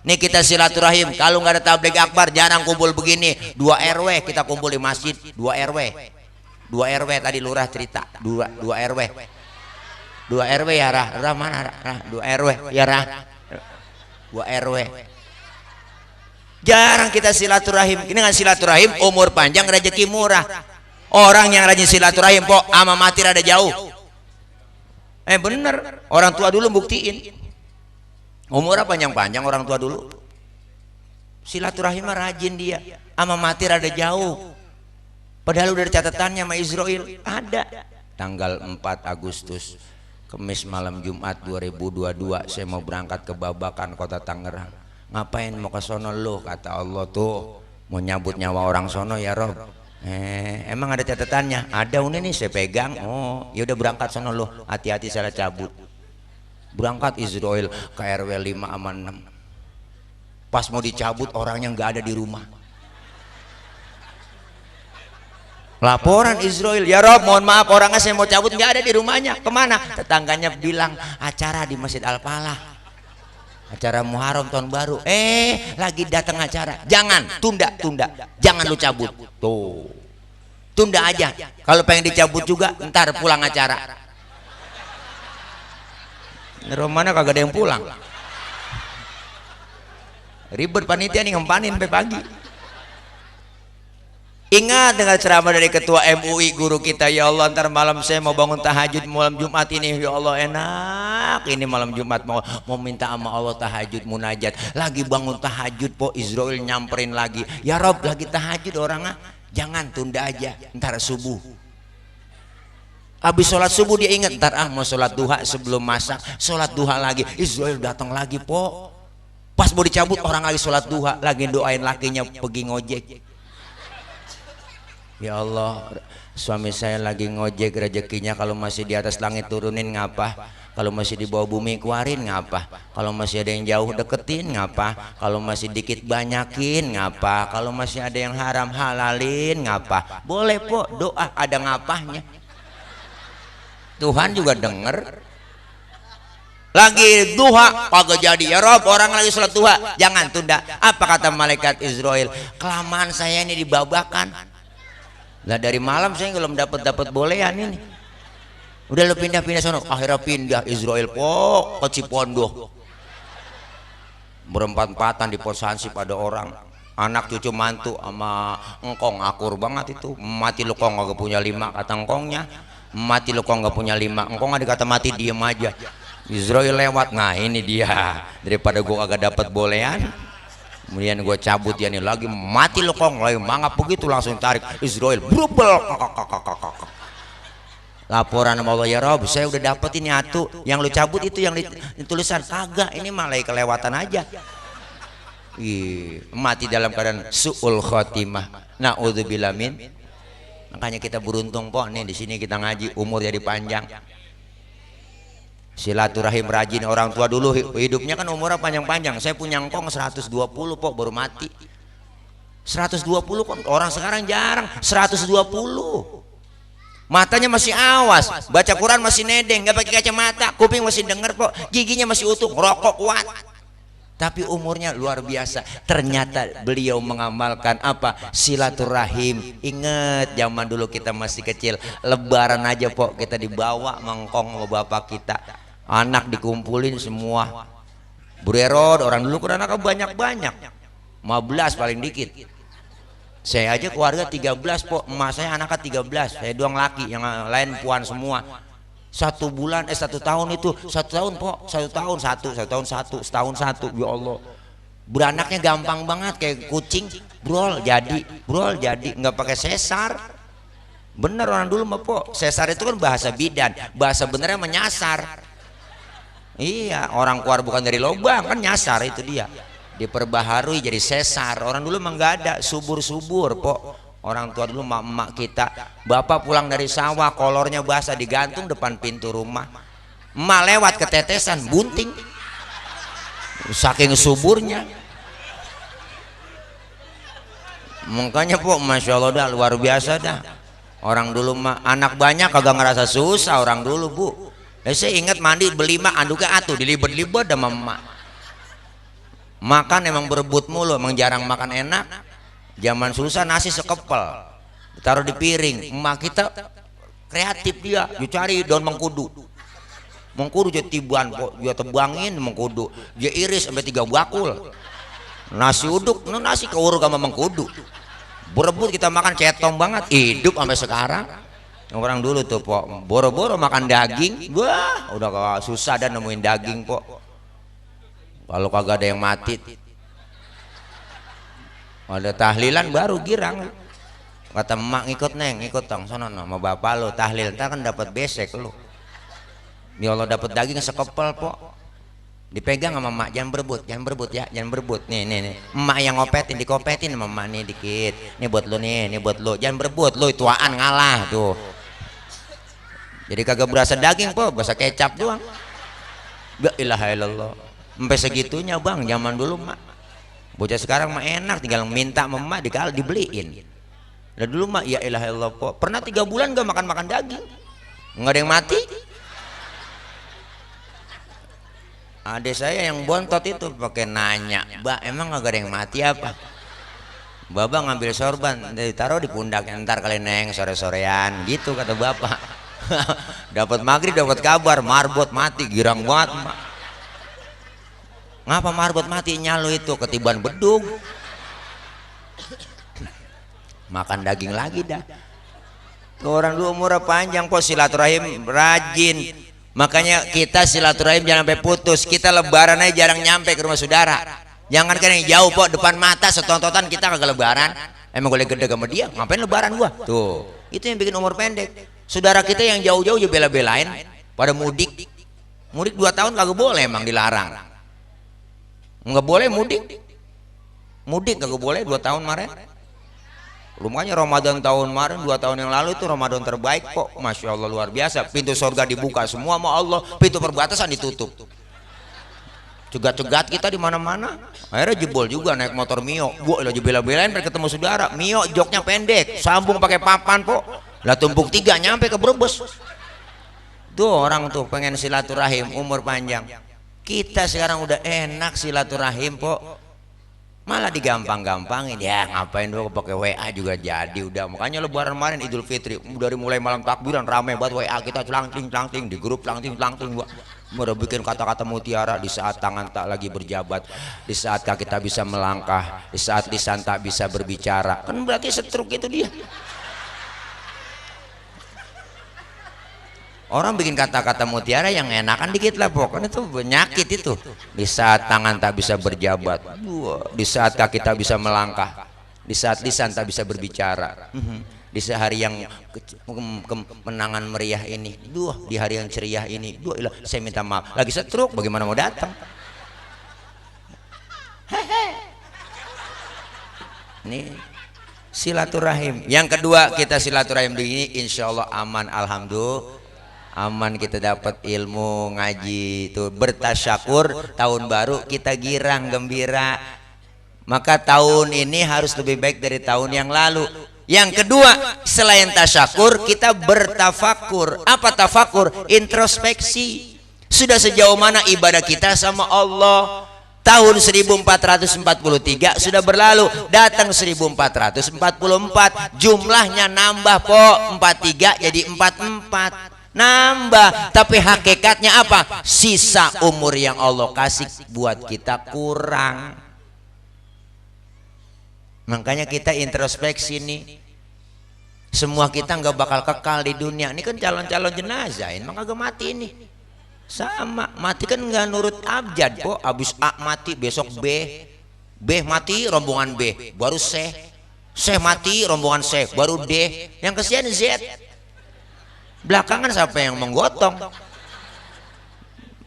Nih kita silaturahim, kalau nggak ada tabligh akbar jarang kumpul begini. 2 RW kita kumpul di masjid, 2 RW. 2 RW tadi lurah cerita, 2 RW. 2 RW ya Rah mana Rah? 2 RW ya Rah. 2 RW. Jarang kita silaturahim. Ini kan silaturahim umur panjang rezeki murah. Orang yang rajin silaturahim kok ama mati rada jauh. Bener, orang tua dulu buktiin. Umurnya panjang-panjang orang tua dulu. Silaturahim rajin dia, ama mati rada jauh. Padahal udah ada catatannya sama Israel, ada. Tanggal 4 Agustus Kemis malam Jumat 2022 saya mau berangkat ke Babakan Kota Tangerang. Ngapain mau ke sono lu? Kata Allah tuh mau nyabut nyawa orang sono ya Rob. Emang ada catatannya? Ada nih saya pegang. Oh ya udah berangkat sono lu, hati-hati salah cabut. Berangkat Israel ke RW 5 sama 6. Pas mau dicabut orangnya nggak ada di rumah. Laporan Israel, ya Rob mohon maaf orangnya saya mau cabut nggak ada di rumahnya. Kemana? Tetangganya bilang acara di Masjid Al-Falah, acara Muharram tahun baru. Lagi datang acara. Jangan, tunda. Jangan lu cabut. Tuh. Tunda aja. Kalau pengen dicabut juga ntar pulang acara. Romana kagak ada yang pulang. Ribet panitia nih ngempanin sampai pagi. Ingat dengan ceramah dari ketua MUI guru kita, ya Allah ntar malam saya mau bangun tahajud malam Jumat ini, ya Allah enak ini malam Jumat mau minta sama Allah tahajud munajat. Lagi bangun tahajud po Israel nyamperin lagi, ya Rob lagi tahajud orangnya, jangan tunda aja ntar subuh. Habis sholat subuh dia ingat ntar mau sholat duha sebelum masak, sholat duha lagi. Israel datang lagi po, pas mau dicabut orang lagi sholat duha, lagi doain lakinya pergi ngojek. Ya Allah, suami saya lagi ngojek rezekinya kalau masih di atas langit turunin ngapa? Kalau masih di bawah bumi keluarin ngapa? Kalau masih ada yang jauh deketin ngapa? Kalau masih dikit banyakin ngapa? Kalau masih ada yang haram halalin ngapa? Boleh po, doa ada ngapahnya. Tuhan juga denger. Lagi duha kagak jadi, ya Rob orang lagi sholat duha jangan tunda. Apa kata malaikat Israel? Kelamaan saya ini di Babakan. Lah dari malam saya belum dapat bolehan ini. Udah lu pindah-pindah sono, akhirnya pindah Israel po ke Cipondoh. Berempat-empatan di pos hansip pada orang, anak cucu mantu sama engkong akur banget itu. Mati lu kong gak punya 5 kata engkongnya. Mati lu kong gak punya 5, engkong ada kata mati diem aja. Israel lewat, nah ini dia daripada gua agak dapat bolehan. Kemudian gue cabut ya nih lagi mati lo kong lagi mangap begitu langsung tarik Israel brubel. Laporan sama Allah, ya Rob saya udah dapet ini atu yang lu cabut itu yang ditulisan kagak, ini malah kelewatan aja. Mati dalam keadaan su'ul khotimah, naudzubillah min. Makanya kita beruntung po nih di sini kita ngaji umur jadi panjang. Silaturahim rajin. Orang tua dulu hidupnya kan umurnya panjang-panjang. Saya punya ngkong 120 pok baru mati. 120 kok, orang sekarang jarang 120. Matanya masih awas, baca Quran masih nedeng, nggak pakai kacamata, kuping masih denger kok, giginya masih utuh, rokok kuat. Tapi umurnya luar biasa. Ternyata beliau mengamalkan apa? Silaturahim. Ingat zaman dulu kita masih kecil, lebaran aja pok kita dibawa mangkong sama bapak kita, anak dikumpulin semua. Burerod orang dulu kan anaknya banyak-banyak, 15 paling dikit. Saya aja keluarga 13 pok, emak saya anaknya 13, saya doang laki, yang lain puan semua. 1 bulan 1 tahun itu 1 tahun pok, 1 tahun satu, setahun satu, ya Allah. Beranaknya gampang banget kayak kucing, brol jadi, nggak pakai sesar. Bener orang dulu mah pok, sesar itu kan bahasa bidan, bahasa benernya menyasar. Iya, orang keluar bukan dari lubang kan nyasar, itu dia. Diperbaharui jadi sesar. Orang dulu emang nggak ada subur-subur pok. Orang tua dulu emak kita, bapak pulang dari sawah kolornya basah digantung depan pintu rumah, emak lewat ketetesan bunting saking suburnya. Makanya pok masya Allah dah, luar biasa dah. Orang dulu mah anak banyak kagak ngerasa susah orang dulu bu. Saya ingat mandi berlima anduknya atuh dilibet-libet sama emak. Makan emang berebut mulu, emang jarang makan enak. Zaman susah nasi sekepel taruh di piring. Emak kita kreatif, dia cari daun mengkudu dia tiban kok, dia tebangin mengkudu, dia iris sampai 3 bakul nasi uduk, nasi keuruk sama mengkudu, berebut kita makan, cetong banget, hidup sampai sekarang. Orang dulu tuh pok boro-boro makan daging, wah udah susah dan nemuin daging pok. Kalau kagak ada yang mati, ada tahlilan baru girang. Kata emak, ngikut neng, ngikut tong sono sama bapak lo tahlil, ntar kan dapat besek lo. Ya Allah dapat daging sekepel pok. Dipegang sama emak, jangan berebut ya, jangan berebut. Nih. Emak yang ngopetin, dikopetin sama emak nih dikit. Nih buat lo nih buat lo. Jangan berebut, lo tuaan ngalah tuh. Jadi kagak berasa daging pok, berasa kecap doang. La ilaha illallah. Sampai segitunya bang, zaman dulu mak. Bocah sekarang mah enak, tinggal minta emak dibeliin. Dan dulu mah ya ilaha illallah pok. Pernah 3 bulan gak makan daging, nggak ada yang mati. Adik saya yang bontot itu pakai nanya, "Mbak, emang gak ada yang mati apa?" Bapak ngambil sorban, ditaruh di pundak, ntar kali neng sore-sorean gitu kata bapak. Dapat maghrib dapat kabar marbot mati, girang banget mak. Ngapa marbot mati? Nyalo itu ketiban bedung. Makan daging lagi dah. Orang dulu umurnya panjang kok, silaturahim rajin. Makanya kita silaturahim jangan sampai putus. Kita lebaran aja jarang nyampe ke rumah saudara. Jangan kan yang jauh kok, depan mata setontotan kita kagak lebaran. Emang gue gede sama dia, ngapain lebaran gua? Tuh, itu yang bikin umur pendek. Saudara kita yang jauh-jauh juga bela-belain pada mudik. Mudik 2 tahun kagak boleh, emang dilarang. Nggak boleh mudik nggak boleh 2 tahun kemarin. Rumahnya Ramadan tahun kemarin 2 tahun yang lalu itu Ramadan terbaik kok, masya Allah luar biasa. Pintu surga dibuka semua sama Allah, pintu perbatasan ditutup. Cegat-cegat kita di mana-mana. Akhirnya jebol juga naik motor Mio. Bu lagi bela-belain pengen ketemu saudara. Mio joknya pendek, sambung pakai papan kok. Lah tumpuk 3 nyampe ke Brebes. Tuh orang tuh pengen silaturahim umur panjang. Kita sekarang udah enak silaturahim pok, malah digampang-gampangin. Ya ngapain dulu pakai WA juga jadi udah. Makanya lebaran kemarin Idul Fitri dari mulai malam takbiran rame banget WA kita celangting di grup celangting gua udah bikin kata-kata mutiara. Di saat tangan tak lagi berjabat, di saat kaki tak bisa melangkah, di saat lisan tak bisa berbicara, kan berarti setruk itu dia. Orang bikin kata-kata mutiara yang enakan dikit lah pokoknya, itu penyakit itu. Di saat tangan tak bisa berjabat, di saat kaki tak bisa melangkah, di saat lisan tak bisa berbicara, di sehari yang kemenangan meriah ini, di hari yang ceria ini, saya minta maaf lagi setruk, bagaimana mau datang? Ini silaturahim. Yang kedua kita silaturahim begini, insya Allah aman, alhamdulillah. aman kita dapat ilmu ngaji itu bertasyakur, tahun baru kita girang gembira. Maka tahun ini harus lebih baik dari tahun yang lalu. Yang kedua, selain tasyakur kita bertafakur. Apa tafakur? Introspeksi. Sudah sejauh mana ibadah kita sama Allah? Tahun 1443 sudah berlalu, datang 1444, jumlahnya nambah po, 43 jadi 44, nambah. Tapi hakikatnya apa? Sisa umur yang Allah kasih buat kita kurang. Makanya kita introspeksi nih. Semua kita nggak bakal kekal di dunia. Ini kan calon-calon jenazah, ini maka gak mati ini. Sama, mati kan nggak nurut abjad kok. Abis A mati, besok B, B mati rombongan B, baru C, C mati rombongan C, baru D, yang kesian Z. Belakangan siapa yang menggotong?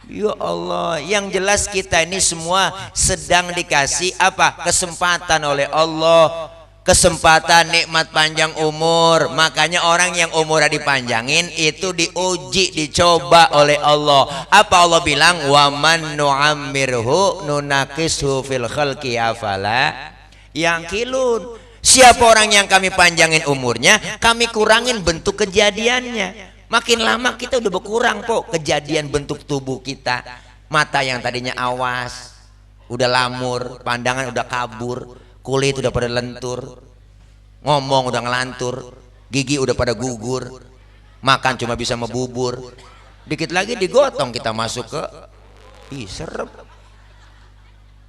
Ya Allah, yang jelas kita ini semua sedang dikasih apa? Kesempatan oleh Allah. Kesempatan nikmat panjang umur. Makanya orang yang umurnya dipanjangin itu diuji, dicoba oleh Allah. Apa Allah bilang? Wa man nu'ammirhu nunakishu fil khalqi afala yaqilun. Siapa orang yang kami panjangin umurnya, kami kurangin bentuk kejadiannya. Makin lama kita udah berkurang kok kejadian bentuk tubuh kita. Mata yang tadinya awas udah lamur, pandangan udah kabur, kulit udah pada lentur, ngomong udah ngelantur, gigi udah pada gugur, makan cuma bisa membubur. Dikit lagi digotong kita masuk ke serem.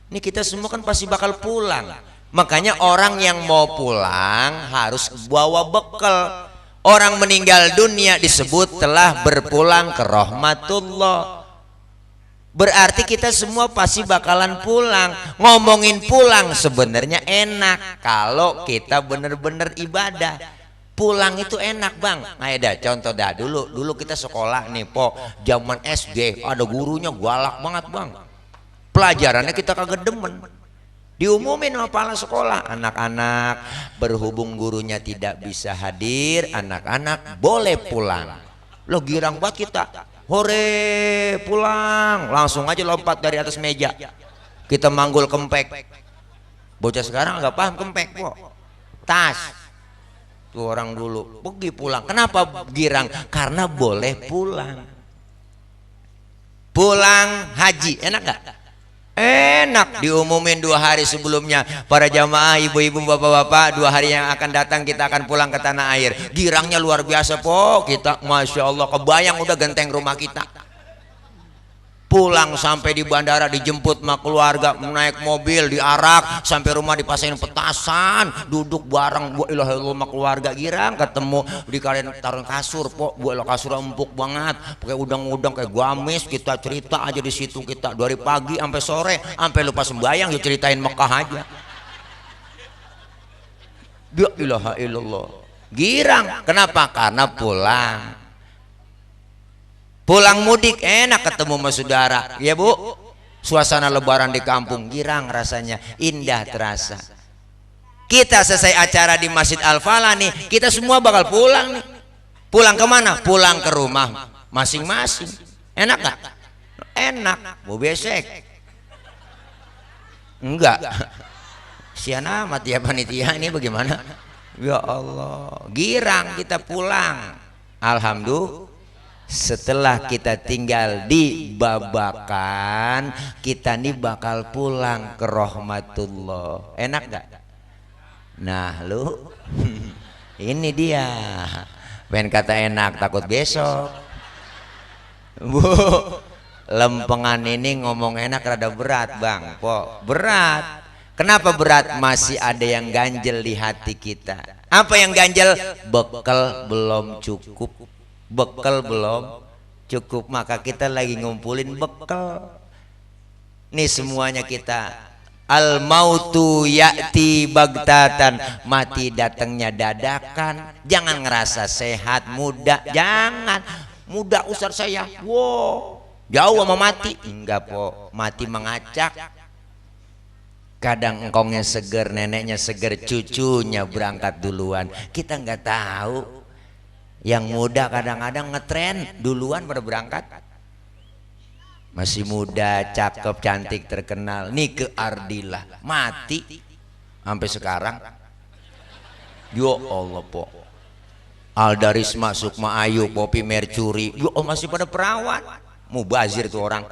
Ini kita semua kan pasti bakal pulang. Makanya orang yang mau pulang harus bawa bekal. Orang meninggal dunia disebut telah berpulang ke rahmatullah. Berarti kita semua pasti bakalan pulang. Ngomongin pulang sebenarnya enak kalau kita bener-bener ibadah. Pulang itu enak bang. Nah dah contoh dah dulu kita sekolah nih po, zaman SD ada gurunya galak banget bang. Pelajarannya kita kagak demen. Diumumin sama kepala sekolah, anak-anak berhubung gurunya tidak bisa hadir, anak-anak boleh pulang. Lo girang banget kita, hore pulang, langsung aja lompat dari atas meja. Kita manggul kempek. Bocah sekarang nggak paham kempek kok. Tas. Tuh orang dulu pergi pulang. Kenapa girang? Karena boleh pulang. Pulang haji enak gak? Enak. Diumumin 2 hari sebelumnya, para jamaah ibu-ibu bapak-bapak 2 hari yang akan datang kita akan pulang ke tanah air. Girangnya luar biasa po kita, masya Allah, kebayang udah genteng rumah kita. Pulang sampai di bandara dijemput sama keluarga, naik mobil diarak sampai rumah dipasangin petasan, duduk bareng bu ilah sama keluarga. Girang ketemu di kalian taruh kasur po, bu ilah kasur empuk banget, pakai udang-udang kayak gamis. Kita cerita aja di situ kita dari pagi sampai sore, sampai lupa sembayang ya ceritain Mekah aja. Ya ilaha illallah. Girang. Kenapa? Karena pulang. Pulang mudik enak ketemu sama saudara, ya bu. Suasana lebaran di kampung, girang rasanya, indah terasa. Kita selesai acara di Masjid Al-Falah nih, kita semua bakal pulang nih. Pulang kemana? Pulang ke rumah masing-masing. Enak gak? Enak. Mau besek? Enggak. Sian amat ya panitia ini bagaimana? Ya Allah, girang kita pulang. Alhamdulillah. Setelah kita tinggal di Babakan, kita nih bakal pulang ke rahmatullah. Enak gak? Nah lu ini dia. Pengen kata enak takut besok. Bu, lempengan ini ngomong enak rada berat bang po. Berat. Kenapa berat? Masih ada yang ganjel di hati kita. Apa yang ganjel? Bekal belum cukup. Bekal belum cukup, maka kita lagi ngumpulin bekal. Nih semuanya kita, al mautu ya'ti bagtatan, mati datangnya dadakan. Jangan ngerasa sehat muda, jangan muda usar saya, wow jauh sama mati. Enggak po, mati mengacak. Kadang engkongnya seger, neneknya seger, cucunya berangkat duluan. Kita nggak tahu. Yang muda kadang-kadang ngetren duluan pada berangkat. Masih muda, cakep, cantik, terkenal. Nike Ardila mati sampai sekarang. Yo Allah po. Aldarisma, Sukma Ayu, Poppy Mercury, yo masih pada perawan. Mubazir tuh orang.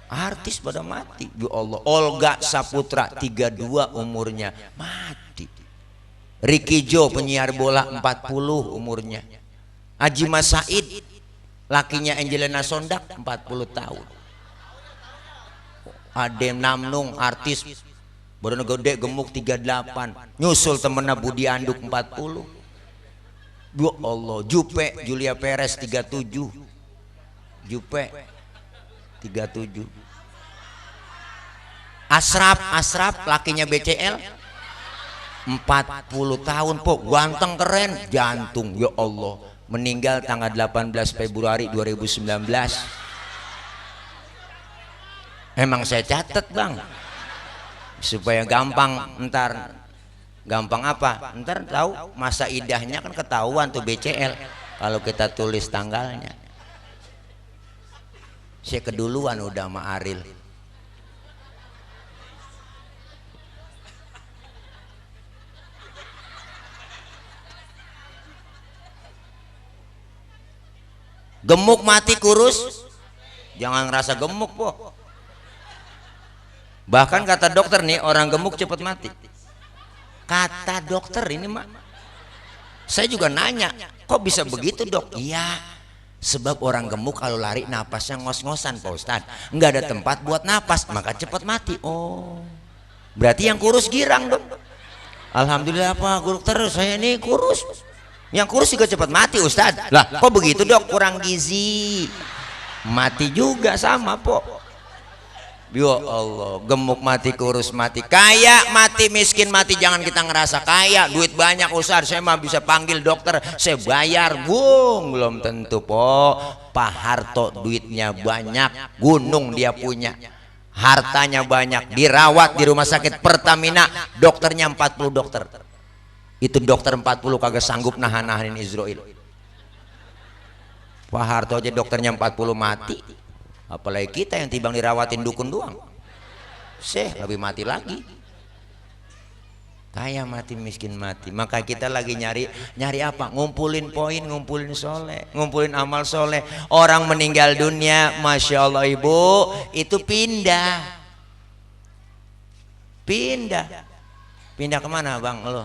Artis pada mati. Ya Allah. Olga Saputra 32 umurnya mati. Ricky Jo penyiar bola 40 umurnya. Haji Mas Said lakinya Angelina Sondak 40 tahun. Adem Namnung artis badan gede gemuk 38. Nyusul temennya Budi Anduk 40. Ya Allah. Jupe Julia Perez 37. Jupe 37. Asraf lakinya BCL 40 tahun po, ganteng keren, jantung. Ya Allah, meninggal tanggal 18 Februari 2019. Emang saya catat bang supaya gampang, ntar gampang apa, ntar tahu masa idahnya kan ketahuan tuh BCL kalau kita tulis tanggalnya. Saya keduluan udah sama Aril. Gemuk mati kurus, jangan ngerasa gemuk po. Bahkan kata dokter nih, orang gemuk cepat mati. Kata dokter ini mak. Saya juga nanya, kok bisa begitu dok? Iya, sebab orang gemuk kalau lari napasnya ngos-ngosan Pak Ustadz, nggak ada tempat buat napas, maka cepat mati. Oh, berarti yang kurus girang dong. Alhamdulillah Pak dokter, saya ini kurus. Yang kurus juga cepat mati Ustadz. Lah kok begitu dok? Kurang gizi, mati juga sama po. Ya Allah, gemuk mati, kurus mati, kaya mati, miskin mati. Jangan kita ngerasa kaya, duit banyak Ustadz, saya mah bisa panggil dokter, saya bayar. Bung, belum tentu po. Pak Harto duitnya banyak, gunung dia punya, hartanya banyak, dirawat di rumah sakit Pertamina, dokternya 40 dokter. Itu dokter 40 kagak sanggup nahan-nahanin Israel. Pak Harto aja dokternya 40 mati, apalagi kita yang tibang dirawatin dukun doang, lebih mati lagi. Kaya mati, miskin mati. Maka kita lagi nyari apa? Ngumpulin poin, ngumpulin soleh, ngumpulin amal soleh. Orang meninggal dunia, masya Allah ibu, itu pindah kemana bang lo?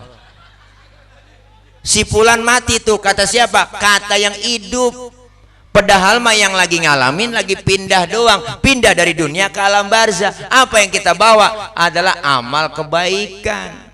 Si Fulan mati tuh, kata siapa? Kata yang hidup. Padahal mah yang lagi ngalamin lagi pindah doang, pindah dari dunia ke alam barzah. Apa yang kita bawa adalah amal kebaikan.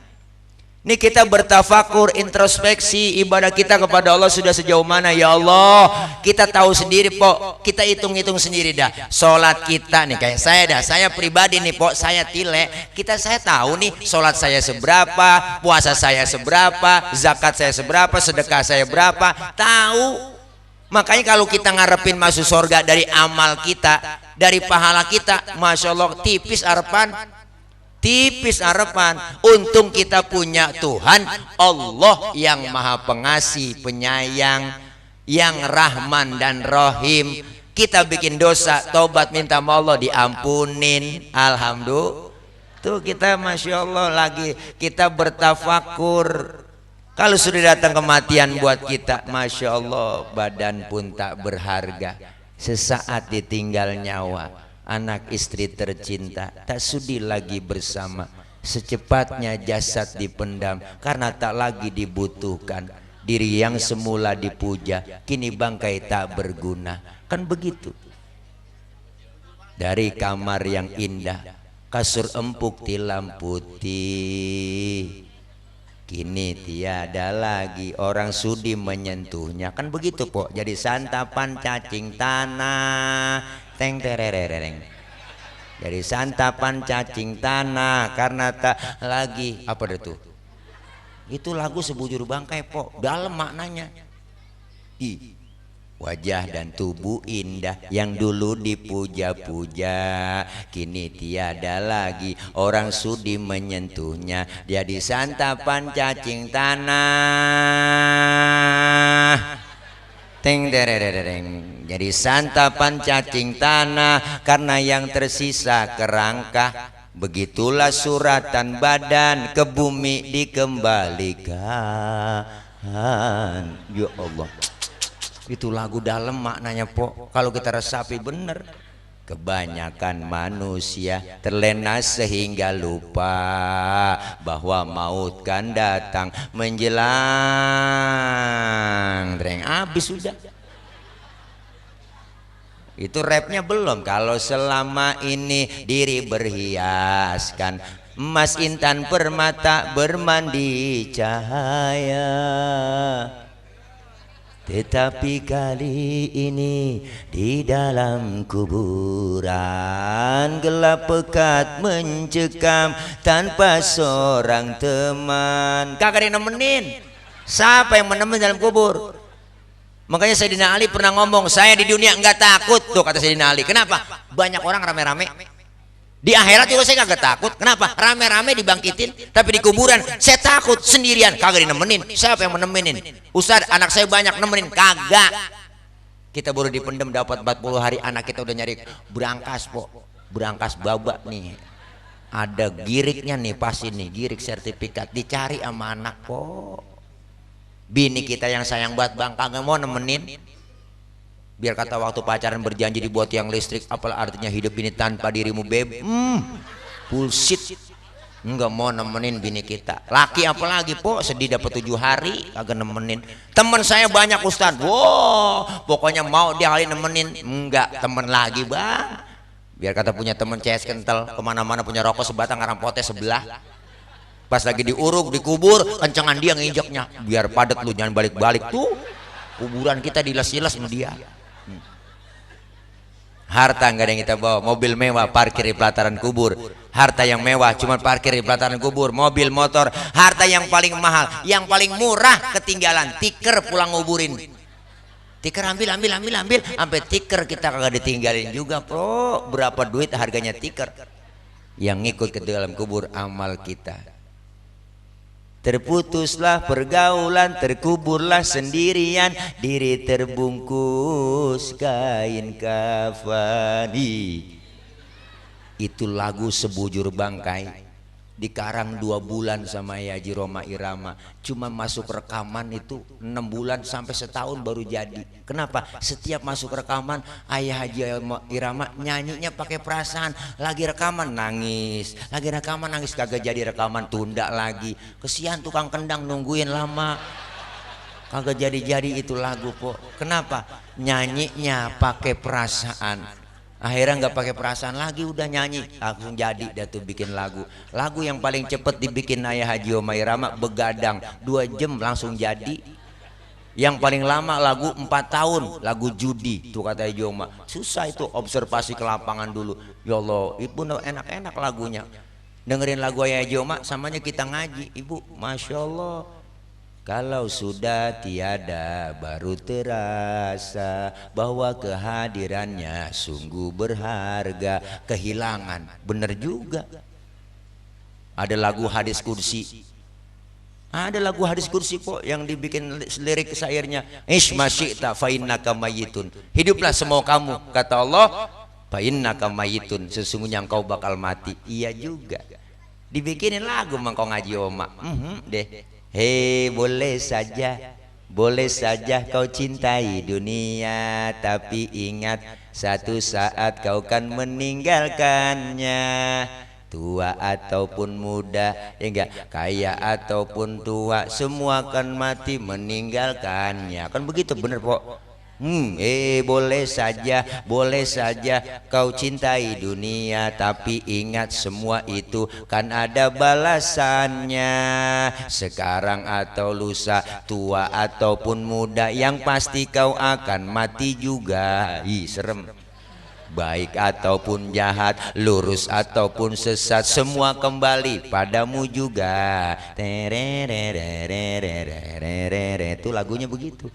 Ini kita bertafakur, introspeksi ibadah kita kepada Allah sudah sejauh mana. Ya Allah, kita tahu sendiri po, kita hitung-hitung sendiri dah. Sholat kita nih kayak saya pribadi nih po, saya tilek, saya tahu nih sholat saya seberapa, puasa saya seberapa, zakat saya seberapa, sedekah saya berapa, tahu. Makanya kalau kita ngarepin masuk surga dari amal kita, dari pahala kita, masya Allah tipis harapan. Untung kita punya Tuhan Allah yang maha pengasih, penyayang, yang rahman dan rahim. Kita bikin dosa, tobat minta sama Allah diampunin, alhamdulillah. Tuh kita masya Allah lagi kita bertafakur. Kalau sudah datang kematian buat kita, masya Allah badan pun tak berharga. Sesaat ditinggal nyawa, anak istri tercinta tak sudi lagi bersama. Secepatnya jasad dipendam karena tak lagi dibutuhkan. Diri yang semula dipuja kini bangkai tak berguna. Kan begitu. Dari kamar yang indah, kasur empuk tilam putih, kini tiada lagi orang sudi menyentuhnya. Kan begitu po. Jadi santapan cacing tanah, teng terereng. Jadi santapan cacing tanah karena tak lagi apa itu? Itu lagu sebujur bangkai po. Dalam maknanya. Wajah dan tubuh indah yang dulu dipuja-puja, kini tiada lagi orang sudi menyentuhnya. Dia di santapan cacing tanah. Teng terereng. Jadi santapan cacing tanah karena yang tersisa kerangka. Begitulah suratan badan ke bumi dikembalikan. Ya Allah. Itu lagu dalam maknanya po. Kalau kita resapi bener, kebanyakan manusia terlena sehingga lupa bahwa maut kan datang menjelang. Dreng habis sudah. Itu rapnya belum. Kalau selama ini diri berhiaskan emas intan permata bermandi cahaya, tetapi kali ini di dalam kuburan gelap pekat mencekam tanpa seorang teman. Kagak ada yang nemenin. Siapa yang menemenin dalam kubur? Makanya Sayyidina Ali pernah ngomong, saya di dunia enggak takut. Tuh kata Sayyidina Ali. Kenapa? Banyak orang rame-rame. Di akhirat juga saya kagak takut. Kenapa? Rame-rame dibangkitin. Tapi di kuburan saya takut sendirian. Kagak dinemenin. Siapa yang menemenin? Ustaz, anak saya banyak nemenin. Kagak. Kita baru dipendem dapat 40 hari. Anak kita udah nyari berangkas po. Berangkas babak nih. Ada giriknya nih pas ini. Girik sertifikat. Dicari sama anak po. Bini kita yang sayang banget bang. Kagak mau nemenin. Biar kata waktu pacaran berjanji dibuat yang listrik. Apalah artinya hidup ini tanpa dirimu beb. Bullshit. Enggak mau nemenin bini kita. Laki apalagi po, sedih dapat 7 hari kagak nemenin. Temen saya banyak Ustaz. Wow, pokoknya mau dia kali nemenin. Enggak, temen lagi bang. Biar kata punya temen CS kental, kemana-mana punya rokok sebatang arang potes sebelah. Pas lagi diuruk dikubur, kencengan dia nginjeknya. Biar padat lu, jangan balik-balik tuh. Kuburan kita dilas-ilas sama dia. Harta nggak ada yang kita bawa, mobil mewah parkir di pelataran kubur. Harta yang mewah cuman parkir di pelataran kubur. Mobil motor, harta yang paling mahal, yang paling murah ketinggalan. Tiker pulang nguburin. Tiker ambil, sampai tiker kita kagak ditinggalin juga, bro. Berapa duit harganya tiker? Yang ngikut ke dalam kubur amal kita. Terputuslah pergaulan, terkuburlah sendirian, diri terbungkus kain kafani. Itu lagu Sebujur Bangkai. Dikarang 2 bulan sama Haji Roma Irama. Cuma masuk rekaman itu 6 bulan sampai setahun baru jadi. Kenapa? Setiap masuk rekaman Ayah Haji Irama nyanyinya pakai perasaan. Lagi rekaman nangis, lagi rekaman nangis, kagak jadi rekaman tunda lagi. Kesian tukang kendang nungguin lama. Kagak jadi-jadi itu lagu po. Kenapa? Nyanyinya pakai perasaan. Akhirnya nggak pakai perasaan lagi, udah nyanyi langsung jadi. Dia tuh bikin lagu yang paling cepet dibikin Ayah Haji Roma Irama begadang 2 jam langsung jadi. Yang paling lama lagu 4 tahun, lagu Judi tuh kata Haji Roma. Susah itu, observasi ke lapangan dulu. Ya Allah, ibu enak-enak lagunya. Dengerin lagu Ayah Haji Roma samanya kita ngaji, ibu, masya Allah. Kalau sudah tiada baru terasa bahwa kehadirannya sungguh berharga. Kehilangan, bener juga. Ada lagu hadis kursi. Ada lagu hadis kursi po yang dibikin lirik syairnya. Ish masyi'ta fa innaka mayitun. Hiduplah semau kamu, kata Allah, fa innaka mayitun, sesungguhnya engkau bakal mati. Iya juga. Dibikinin lagu mangkong Haji Oma. Deh. Hei, boleh saja kau cintai dunia, tapi ingat satu saat kau kan meninggalkannya. Tua ataupun muda, ya enggak, kaya ataupun tua, semua kan mati meninggalkannya. Kan begitu, bener po? Boleh saja kau cintai dunia, tapi ingat semua itu kan ada balasannya. Sekarang atau lusa, tua ataupun muda, yang pasti kau akan mati juga. Ih, serem. Baik ataupun jahat, lurus ataupun sesat, semua kembali padamu juga. Itu lagunya begitu.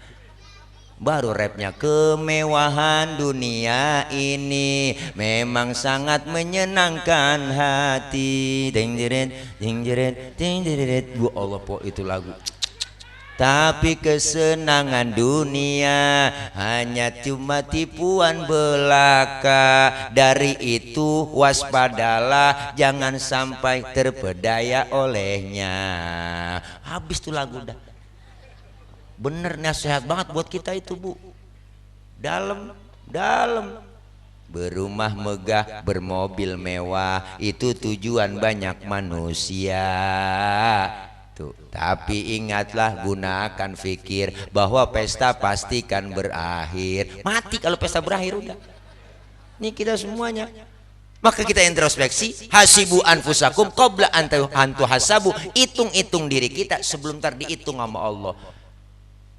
Baru rapnya, kemewahan dunia ini memang sangat menyenangkan hati. Ding jeret, ding jeret, ding jeret. Bu Allah po itu lagu. Tapi kesenangan dunia hanya cuma tipuan belaka. Dari itu waspadalah, jangan sampai terpedaya olehnya. Habis tuh lagu dah. Bener, nasihat banget buat kita itu, Bu. Dalam berumah megah, bermobil mewah, itu tujuan banyak manusia. Tuh, tapi ingatlah, gunakan fikir bahwa pesta pastikan berakhir. Mati kalau pesta berakhir udah. Ini kita semuanya. Maka kita introspeksi, hasibu anfusakum qabla an tuhasabu. Hitung-hitung diri kita sebelum dihitung sama Allah.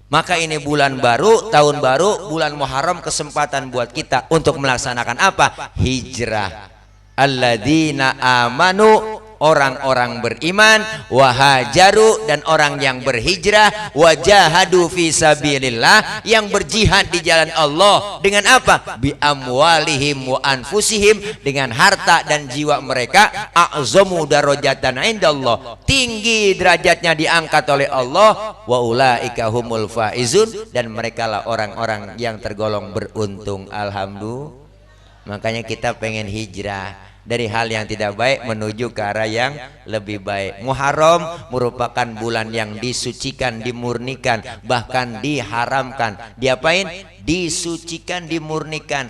Maka ini bulan baru, tahun baru, bulan Muharram, kesempatan buat kita untuk melaksanakan apa? Hijrah. Alladzina amanu, orang-orang beriman, wahajaru, dan orang yang berhijrah, wajahadu fi sabilillah, yang berjihad di jalan Allah dengan apa? Bi amwalihim wa anfusihim, dengan harta dan jiwa mereka. A'zamu darajatan indallah, tinggi derajatnya diangkat oleh Allah. Wa ulaika humul faizun, dan merekalah orang-orang yang tergolong beruntung. Alhamdulillah. Makanya kita pengen hijrah dari hal yang tidak baik menuju ke arah yang lebih baik. Muharram merupakan bulan yang disucikan, dimurnikan, bahkan diharamkan. Diapain? Disucikan, dimurnikan.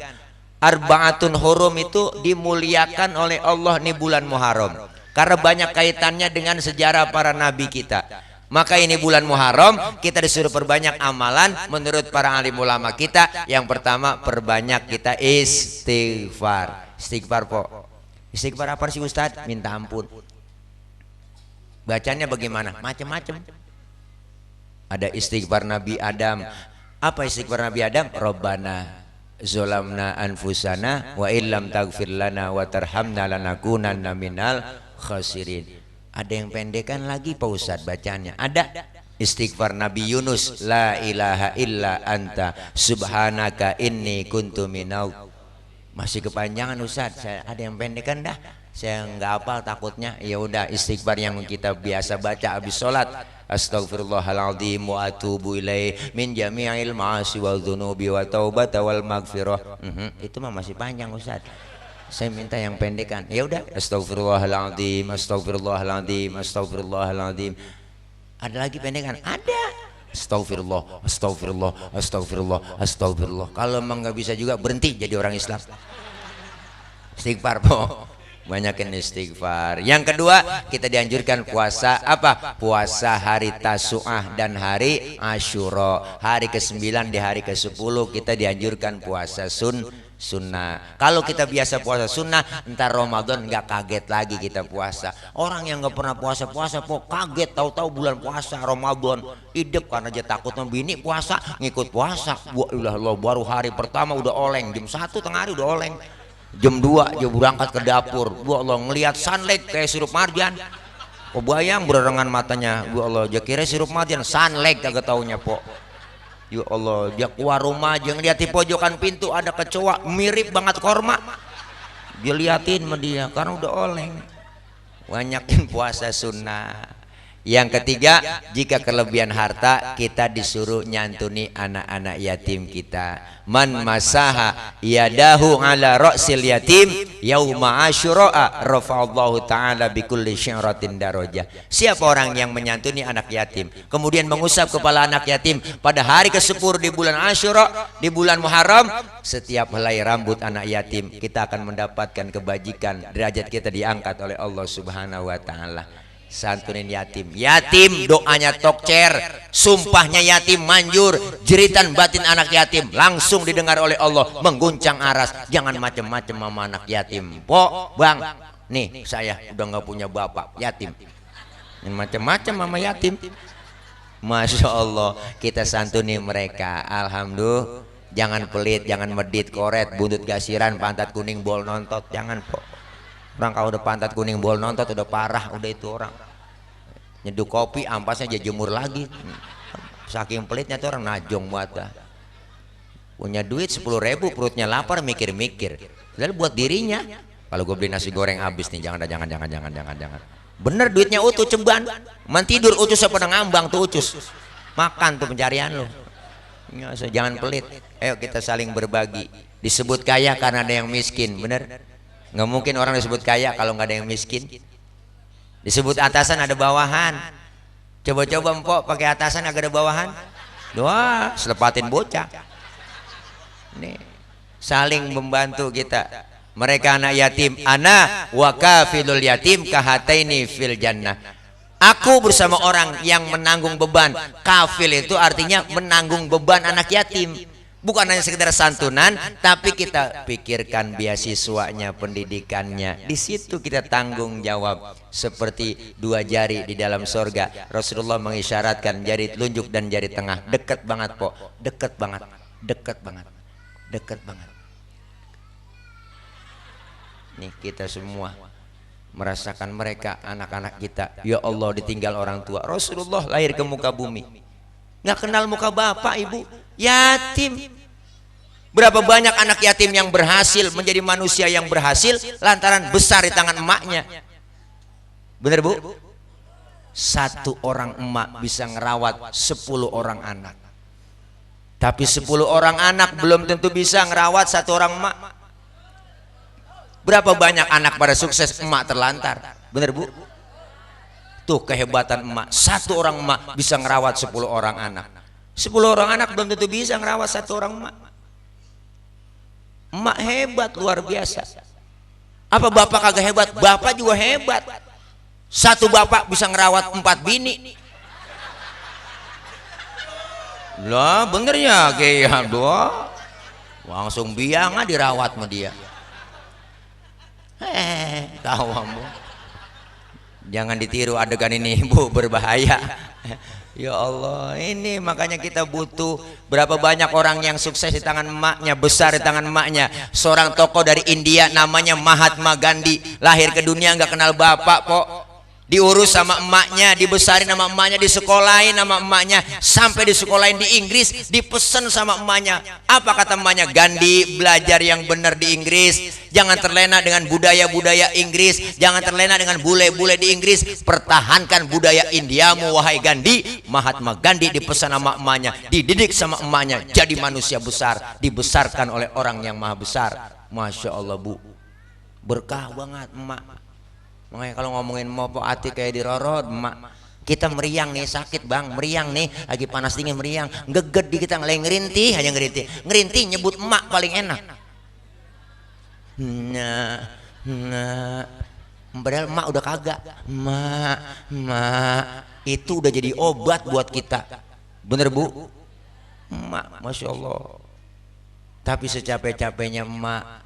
Arbaatun hurum itu dimuliakan oleh Allah nih bulan Muharram, karena banyak kaitannya dengan sejarah para nabi kita. Maka ini bulan Muharram kita disuruh perbanyak amalan menurut para alim ulama kita. Yang pertama, perbanyak kita istighfar. Istighfar po. Istighfar apa sih Ustadz? Minta ampun. Bacanya bagaimana? Macam-macam. Ada istighfar Nabi Adam. Apa istighfar Nabi Adam? Rabbana zolamna anfusana wa illam taghfir lana wa tarhamna lanakunanna minal khasirin. Ada yang pendekan lagi Pak Ustadz bacanya. Ada istighfar Nabi Yunus, la ilaha illa anta subhanaka inni kuntu minau. Masih kepanjangan Ustadz, saya ada yang pendekan dah. Saya nggak hafal takutnya. Ya udah, istighfar yang kita biasa baca habis sholat. Astaghfirullahaladzim wa atubu ilaih min jami'il ma'asi wal dhunubi wa taubata wal maghfirah. Itu mah masih panjang Ustadz. Saya minta yang pendekan. Ya udah, astaghfirullahaladzim, astaghfirullahaladzim, astaghfirullahaladzim. Ada lagi pendekan? Ada. Astagfirullah, astagfirullah, astagfirullah, astagfirullah. Kalau emang nggak bisa juga, berhenti jadi orang Islam. Istighfar po, banyakin istighfar. Yang kedua, kita dianjurkan puasa apa? Puasa hari Tasu'ah dan hari Asyura. Hari ke-9 di hari ke-10 kita dianjurkan puasa sunnah. Kalau kita biasa puasa sunnah, entar Ramadan nggak kaget lagi kita puasa. Orang yang nggak pernah puasa kok kaget tahu-tahu bulan puasa Ramadan, hidup karena aja takut bini puasa ngikut puasa. Allah, baru hari pertama udah oleng, jam 1 tengah hari udah oleng, jam 2 dia berangkat ke dapur. Allah, ngelihat sunlight kayak sirup marjan. Bayang berengan matanya. Allah, dia kira sirup marjan, sunlight kagak taunya po. Ya Allah, dia keluar rumah aja ngeliat di pojokan pintu ada kecoa mirip banget korma. Dia liatin sama dia karena udah oleng. Banyakin puasa sunnah. Yang ketiga, jika kelebihan harta kita disuruh nyantuni anak-anak yatim kita. Man masaha yadahu ala ra'sil yatim yauma asyura rafa'allahu ta'ala bikulli syaratin darajah. Siapa orang yang menyantuni anak yatim kemudian mengusap kepala anak yatim pada hari ke-10 di bulan Asyura, di bulan Muharram, setiap helai rambut anak yatim kita akan mendapatkan kebajikan, derajat kita diangkat oleh Allah Subhanahu wa taala. Santunin yatim. Yatim doanya tokcer, sumpahnya yatim manjur, jeritan batin anak yatim langsung didengar oleh Allah, mengguncang aras. Jangan macam-macam sama anak yatim. Po, bang, nih saya udah nggak punya bapak, yatim. Macam-macam sama yatim. Masya Allah, kita santuni mereka. Alhamdulillah. Jangan pelit, jangan medit, koret, buntut gasiran, pantat kuning, bol nontot. Jangan po. Orang kalau udah pantat kuning bol nontot udah parah, udah itu orang nyeduh kopi ampasnya aja jemur lagi, saking pelitnya tuh orang najong buat dah. punya duit 10.000 perutnya lapar mikir-mikir. Lalu buat dirinya, kalau gue beli nasi goreng habis nih, jangan. Bener duitnya utuh ceban, man tidur ucus apa ngambang tuh ucus. Makan tuh pencarian lo. Jangan pelit. Ayo kita saling berbagi. Disebut kaya karena ada yang miskin, bener? Nggak mungkin orang disebut kaya kalau nggak ada yang miskin. Disebut atasan ada bawahan. Coba-coba empok pakai atasan agak ada bawahan. Wah, selepatin bocah. Nih, saling membantu kita. Mereka anak yatim, ana wa kafilul yatim kahataini fil jannah. Aku bersama orang yang menanggung beban. Kafil itu artinya menanggung beban anak yatim. Bukan hanya sekedar santunan, tapi kita pikirkan beasiswanya, pendidikannya. Di situ kita tanggung jawab. Seperti dua jari di dalam sorga. Rasulullah mengisyaratkan jari telunjuk dan jari tengah. Dekat banget, po. Dekat banget. Nih kita semua merasakan mereka, anak-anak kita. Ya Allah, ditinggal orang tua. Rasulullah lahir ke muka bumi, nggak kenal muka bapak ibu, yatim. Berapa banyak anak yatim yang berhasil menjadi manusia yang berhasil lantaran besar di tangan emaknya. Bener bu? Satu orang emak bisa ngerawat 10 orang anak. Tapi 10 orang anak belum tentu bisa ngerawat satu orang emak. Berapa banyak anak pada sukses, emak terlantar. Bener bu? Tuh kehebatan emak. Satu orang emak bisa ngerawat 10 orang anak. 10 orang anak belum tentu bisa ngerawat satu orang emak. Emak hebat luar biasa. Apa bapak kagak hebat? Bapak juga hebat. Satu bapak bisa ngerawat 4 bini. Lah bener ya kayak doa. Langsung biang dirawat sama dia. Tahu bu. Jangan ditiru adegan ini bu, berbahaya. Ya Allah, ini makanya kita butuh. Berapa banyak orang yang sukses di tangan emaknya, besar di tangan emaknya. Seorang tokoh dari India namanya Mahatma Gandhi, lahir ke dunia nggak kenal bapak kok. Diurus sama emaknya, dibesarin sama emaknya, disekolahin sama emaknya, sampai disekolahin di Inggris, dipesen sama emaknya. Apa kata emaknya? Gandhi, belajar yang benar di Inggris, jangan terlena dengan budaya-budaya Inggris, jangan terlena dengan bule-bule di Inggris, pertahankan budaya Indiamu wahai Gandhi. Mahatma Gandhi dipesan sama emaknya, dididik sama emaknya, jadi manusia besar, dibesarkan oleh orang yang maha besar. Masya Allah bu, berkah banget emak. Makanya kalau ngomongin mopo hati kayak dirorot emak, kita meriang nih, sakit bang, meriang nih, lagi panas dingin meriang, geget di kita ngerintih aja, ngerintih nyebut emak paling enak. Nah, padahal emak udah kagak, emak itu udah jadi obat buat kita, bener bu? Emak, masya Allah. Tapi secapek-capeknya emak,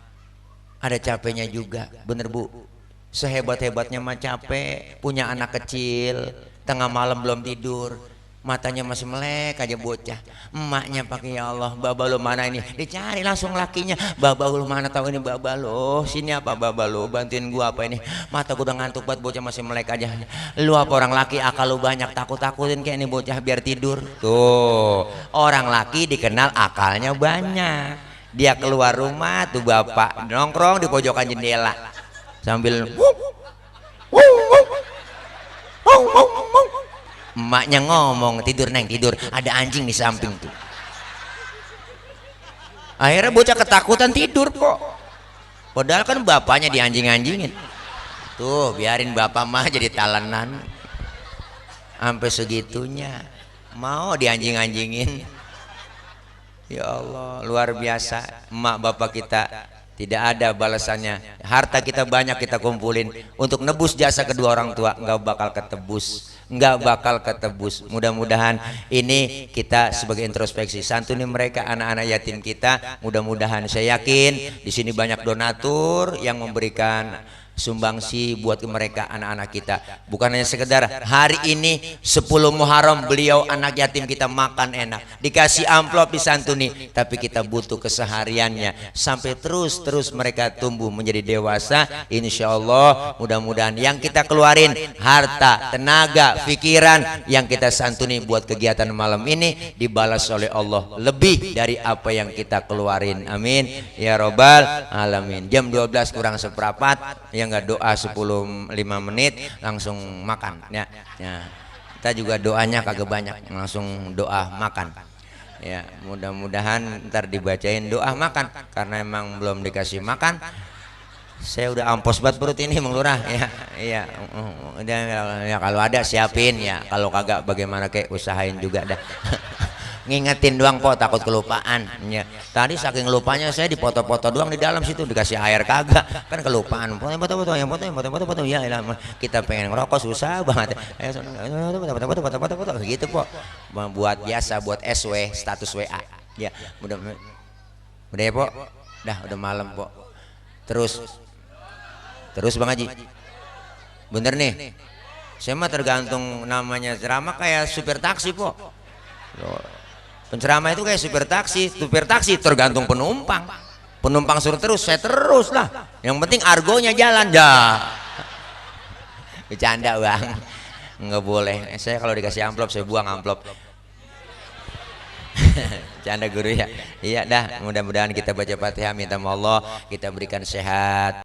ada capeknya juga, bener bu? Sehebat-hebatnya mah capek, punya anak kecil, tengah malam belum tidur, matanya masih melek aja bocah. Emaknya pakai ya Allah, baba lo mana ini? Dicari langsung lakinya, baba lo mana, tahu ini baba lo, sini apa baba lo, bantuin gua apa ini? Mata gua udah ngantuk banget, bocah masih melek aja. Lu apa orang laki akal lu banyak, takut-takutin kayak ini bocah biar tidur. Tuh, orang laki dikenal akalnya banyak. Dia keluar rumah tuh bapak nongkrong di pojokan jendela sambil emaknya ngomong, tidur neng tidur, ada anjing di samping tuh. Akhirnya bocah ketakutan tidur kok, padahal kan bapaknya dianjing-anjingin. Tuh biarin bapak mah jadi talenan, sampai segitunya mau dianjing-anjingin. Ya Allah, luar biasa. Emak bapak kita tidak ada balasannya. Harta kita banyak kita kumpulin untuk nebus jasa kedua orang tua, nggak bakal ketebus, nggak bakal ketebus. Mudah-mudahan ini kita sebagai introspeksi, santuni mereka, anak-anak yatim kita. Mudah-mudahan, saya yakin di sini banyak donatur yang memberikan sumbangsi buat mereka anak-anak kita. Bukan hanya sekedar hari ini 10 Muharram beliau anak yatim kita makan enak, dikasih amplop disantuni, tapi kita butuh kesehariannya sampai terus mereka tumbuh menjadi dewasa. Insya Allah mudah-mudahan yang kita keluarin harta, tenaga, pikiran yang kita santuni buat kegiatan malam ini dibalas oleh Allah lebih dari apa yang kita keluarin. Amin ya robbal alamin. Jam 12 kurang seperempat yang nggak doa 5 menit langsung makan ya. Kita juga doanya kagak banyak, langsung doa makan ya. Mudah-mudahan ntar dibacain doa makan karena emang belum dikasih makan. Saya udah ampos banget perut ini Bang Lurah ya. Iya ya, kalau ada siapin ya, kalau kagak bagaimana kayak usahain juga dah. Ngingetin doang po, takut kelupaan ya. Tadi saking lupanya saya dipoto-foto doang di dalam situ, dikasih air kagak, kan kelupaan. Foto-foto ya, kita pengen ngerokok susah banget. Ayo foto-foto gitu po. Buat biasa, buat SW, status WA. Ya, udah ya po. Udah malam po. Terus Bang Haji. Bener nih. Saya mah tergantung namanya ceramah kayak supir taksi po. Penceramah itu kayak supir taksi tergantung penumpang suruh terus, saya terus lah, yang penting argonya jalan dah. Bercanda Bang, nggak boleh, saya kalau dikasih amplop saya buang amplop. Bercanda guru ya. Iya dah, mudah-mudahan kita baca Fatihah, minta Allah kita berikan sehat.